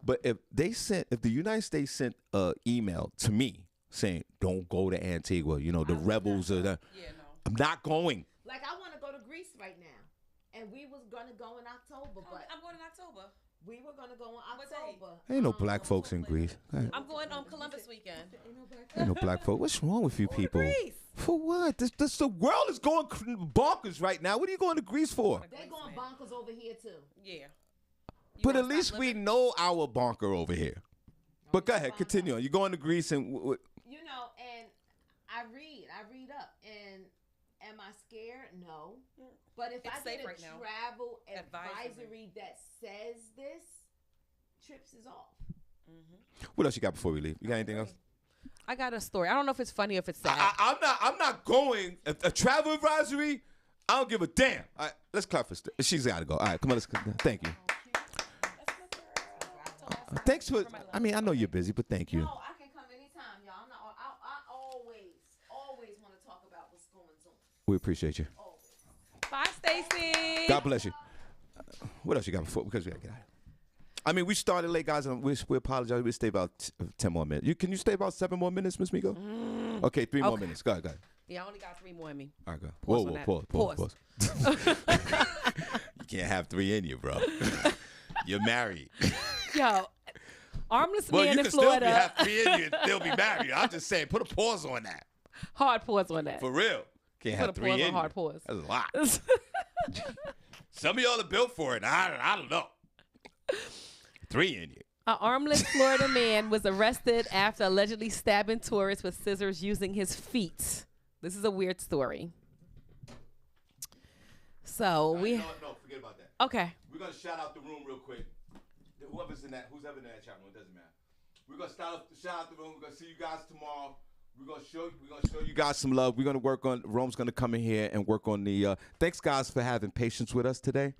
But if the United States sent an email to me saying, "Don't go to Antigua," the rebels are there. Yeah, no. I'm not going. Like, I want to go to Greece right now, and we was gonna go in October, but I'm going in October. We were gonna go in October. Ain't no black folks in Greece. I'm going on Columbus weekend. Ain't no black folks. What's wrong with you people? Greece. For what? The world is going bonkers right now. What are you going to Greece for? They going bonkers over here too. Yeah. But at least we know our bonker over here. But go ahead, continue on. You're going to Greece and and I read up, and my I scared? No. But if It's I safe get a right now. travel Advisory. advisory that says this, trips is off. What else you got before we leave? You got anything else? I got a story. I don't know if it's funny or if it's sad. I'm not going. A travel advisory, I don't give a damn. All right, let's clap for she's got to go. All right, come on. Thank you. Thanks for. I mean, I know you're busy, but thank you. No, I can come anytime, y'all. I always want to talk about what's going on. We appreciate you. Bye, Stacy. God bless you. What else you got before? Because we got to get out of here. I mean, we started late, guys, and we apologize. We stay about 10 more minutes. Can you stay about 7 more minutes, Miss Miko? Okay, 3 more minutes. Go ahead. Yeah, I only got 3 more in me. All right, go. Pause on that. Pause. You can't have 3 in you, bro. You're married. Yo, armless Well, man you in can Florida. still have 3 in you and still be married. I'm just saying, put a pause on that. Hard pause on that. For real. Can't Put have a 3 pause in on hard you. pause. That's a lot. Some of y'all are built for it. I don't know. 3 in you. An armless Florida man was arrested after allegedly stabbing tourists with scissors using his feet. This is a weird story. So No, forget about that. Okay. We're gonna shout out the room real quick. Whoever's in that chat room, it doesn't matter. We're gonna shout out the room. We're gonna see you guys tomorrow. We're gonna show you guys some love. We're gonna work on. Rome's gonna come in here and work on the. Thanks, guys, for having patience with us today.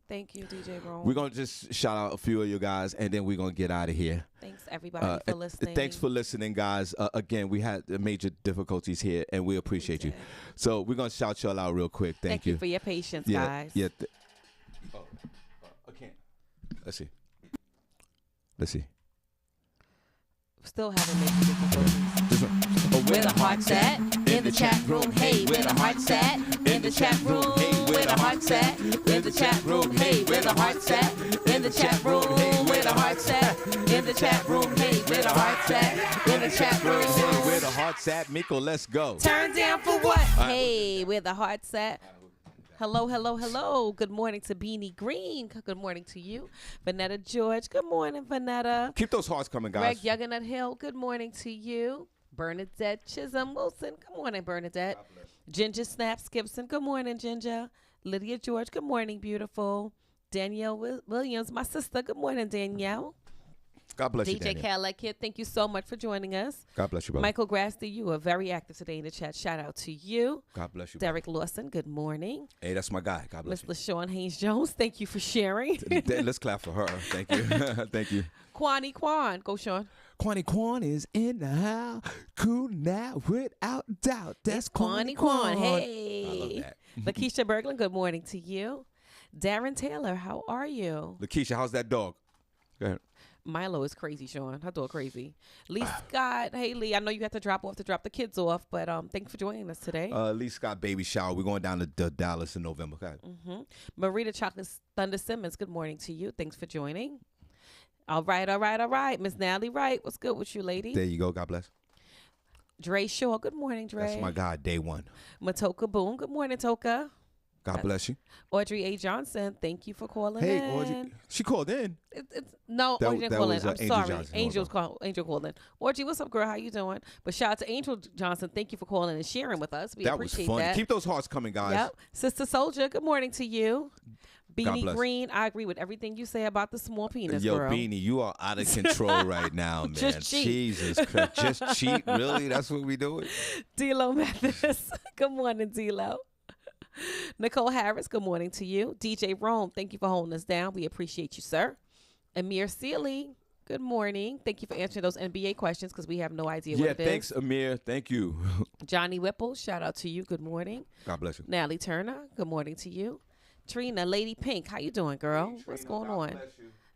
Thank you, DJ Rome. We're gonna just shout out a few of you guys, and then we're gonna get out of here. Thanks everybody for listening. Thanks for listening, guys. Again, we had major difficulties here, and we appreciate you. So we're gonna shout y'all out real quick. Thank you for your patience, yeah, guys. Yeah. I can't. Let's see. Still having major difficulties. This one. Where the hearts at? In the chat room. Hey, where the hearts at? In the chat room. Hey, where the hearts at? In the chat room. Hey, where the hearts at? In the chat room. Where the hearts at? In the chat room. Hey, where the hearts at? In the chat room. Hey, where the hearts at? Miko, let's go. Turn down for what? Hey, where the hearts at? Hello, hello, hello. Good morning to Beanie Green. Good morning to you. Vanetta George. Good morning, Vanetta. Keep those hearts coming, guys. Greg Yuggenut Hill. Good morning to you. Bernadette Chisholm Wilson. Good morning, Bernadette. Ginger Snaps Gibson. Good morning, Ginger. Lydia George. Good morning, beautiful. Danielle Williams, my sister. Good morning, Danielle. God bless you, DJ Daniel. Cadillac Kid, thank you so much for joining us. God bless you, brother. Michael Grasty, you are very active today in the chat. Shout out to you. God bless you. Derek Lawson, good morning. Hey, that's my guy. God bless Miss LaShawn Haynes Jones, thank you for sharing. Let's clap for her. Thank you. Thank you. Kwani Kwan, go Sean. Kwani Kwan is in the house. Cool now, without doubt. That's Kwani Kwan. Hey. I love that. Lakeisha Berglund, good morning to you. Darren Taylor, how are you? Lakeisha, how's that dog? Go ahead. Milo is crazy, Sean. Her dog crazy. Lee Scott, hey Lee, I know you had to drop the kids off, but thanks for joining us today. Lee Scott baby shower. We're going down to Dallas in November. Go ahead. Marita Chocolate Thunder Simmons, good morning to you. Thanks for joining. All right. Miss Natalie Wright, what's good with you, lady? There you go. God bless. Dre Shaw, good morning, Dre. That's my guy, day one. Matoka Boone, good morning, Toka. God bless you. Audrey A. Johnson, thank you for calling Hey, in. Audrey. She called in. No, That- Audrey didn't that call was, in. I'm Angel sorry. Johnson. Angel called in. Audrey, what's up, girl? How you doing? But shout out to Angel Johnson. Thank you for calling and sharing with us. We That was appreciate fun. that. Keep those hearts coming, guys. Yep. Sister Soldier, good morning to you. God Beanie bless. Green, I agree with everything you say about the small penis, Yo, girl. Beanie, you are out of control right now, man. Just cheat. Jesus Christ. Just cheat? Really? That's what we doing? D-Lo Mathis, good morning, D-Lo. Nicole Harris, good morning to you. DJ Rome, thank you for holding us down. We appreciate you, sir. Amir Sealy, good morning. Thank you for answering those NBA questions because we have no idea what it is. Thanks, Amir. Thank you. Johnny Whipple, shout out to you. Good morning. God bless you. Natalie Turner, good morning to you. Trina, Lady Pink, how you doing, girl? What's going on?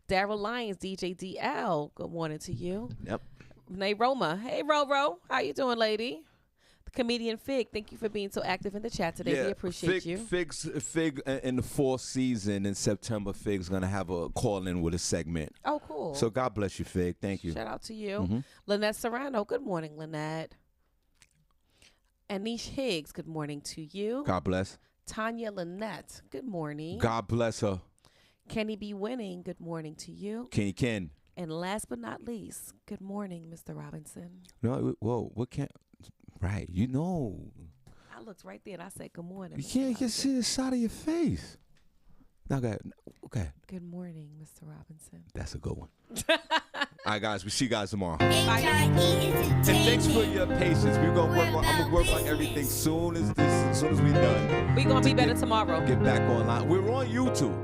Daryl Lyons, DJ DL, good morning to you. Yep. Nay Roma, hey Ro, how you doing, lady? The comedian Fig, thank you for being so active in the chat today. We appreciate you. Fig in the fourth season in September, Fig's going to have a call-in with a segment. Oh, cool. So God bless you, Fig. Thank you. Shout out to you. Lynette Serrano, good morning, Lynette. Anish Higgs, good morning to you. God bless. Tanya Lynette, good morning. God bless her. Kenny B. Winning, good morning to you. Kenny Ken. And last but not least, good morning, Mr. Robinson. No, whoa, what can't... Right, you know. I looked right there and I said, good morning. You Mr. can't get Robinson." see the side of your face. Now, go ahead. Okay. Good morning, Mr. Robinson. That's a good one. All right, guys. We see you guys tomorrow. Bye. And thanks for your patience. I'm gonna work on everything soon as we're done. We're going to be better tomorrow. Get back online. We're on YouTube.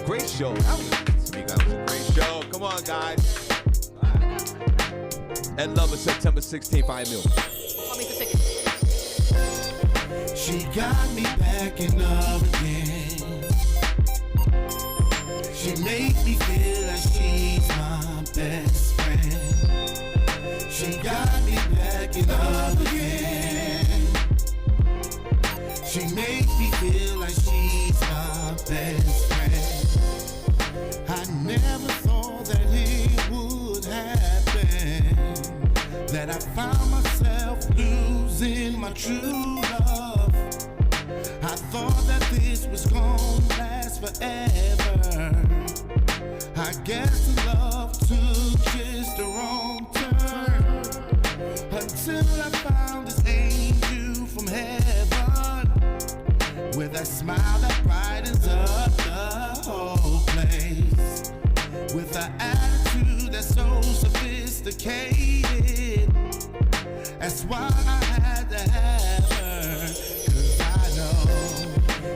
Great show. That was a great show. Come on, guys. Ed Lover, September 16th. I am Want me to take it? She got me back in love again. She made me feel like she's my best friend. She got me back in love again. She made me feel like she's my best friend. I never thought that it would happen, that I found myself losing my true love. I thought that this was gonna last forever. I guess the love took just a wrong turn, until I found this angel from heaven, with a smile that brightens up the whole place, with an attitude that's so sophisticated. That's why I had to have her, 'cause I know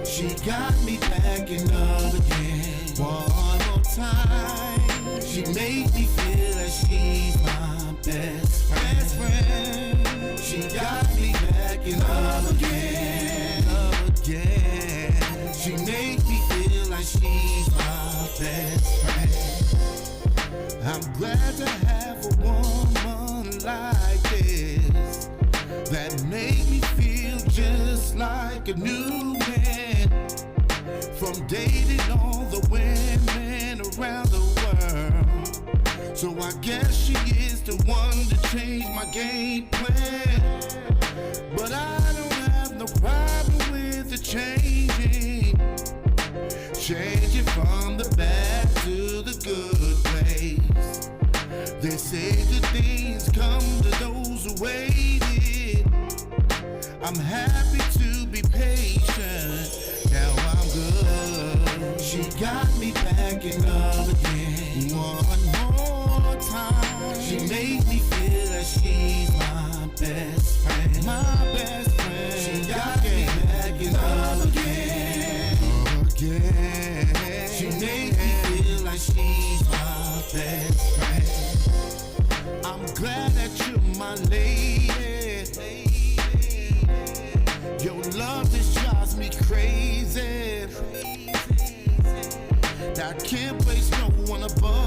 she got me back in love again. One more time, she made me feel like she's my best friend. She got me back in love again, She made me feel like she's my best friend. I'm glad to have a woman like this, that made me feel just like a new man, from dating all the women around the world. So I guess she is the one to change my game plan, but I don't have no problem with the changing from the bad to the good place. They say good things come to those who waited. I'm happy to be patient. Now I'm good. She got me back in love again. One more time. She made me feel like she's my best friend. My best friend. She got me back in love again. She made me feel like she's my best friend. I'm glad that you're my lady. Your love just drives me crazy. I can't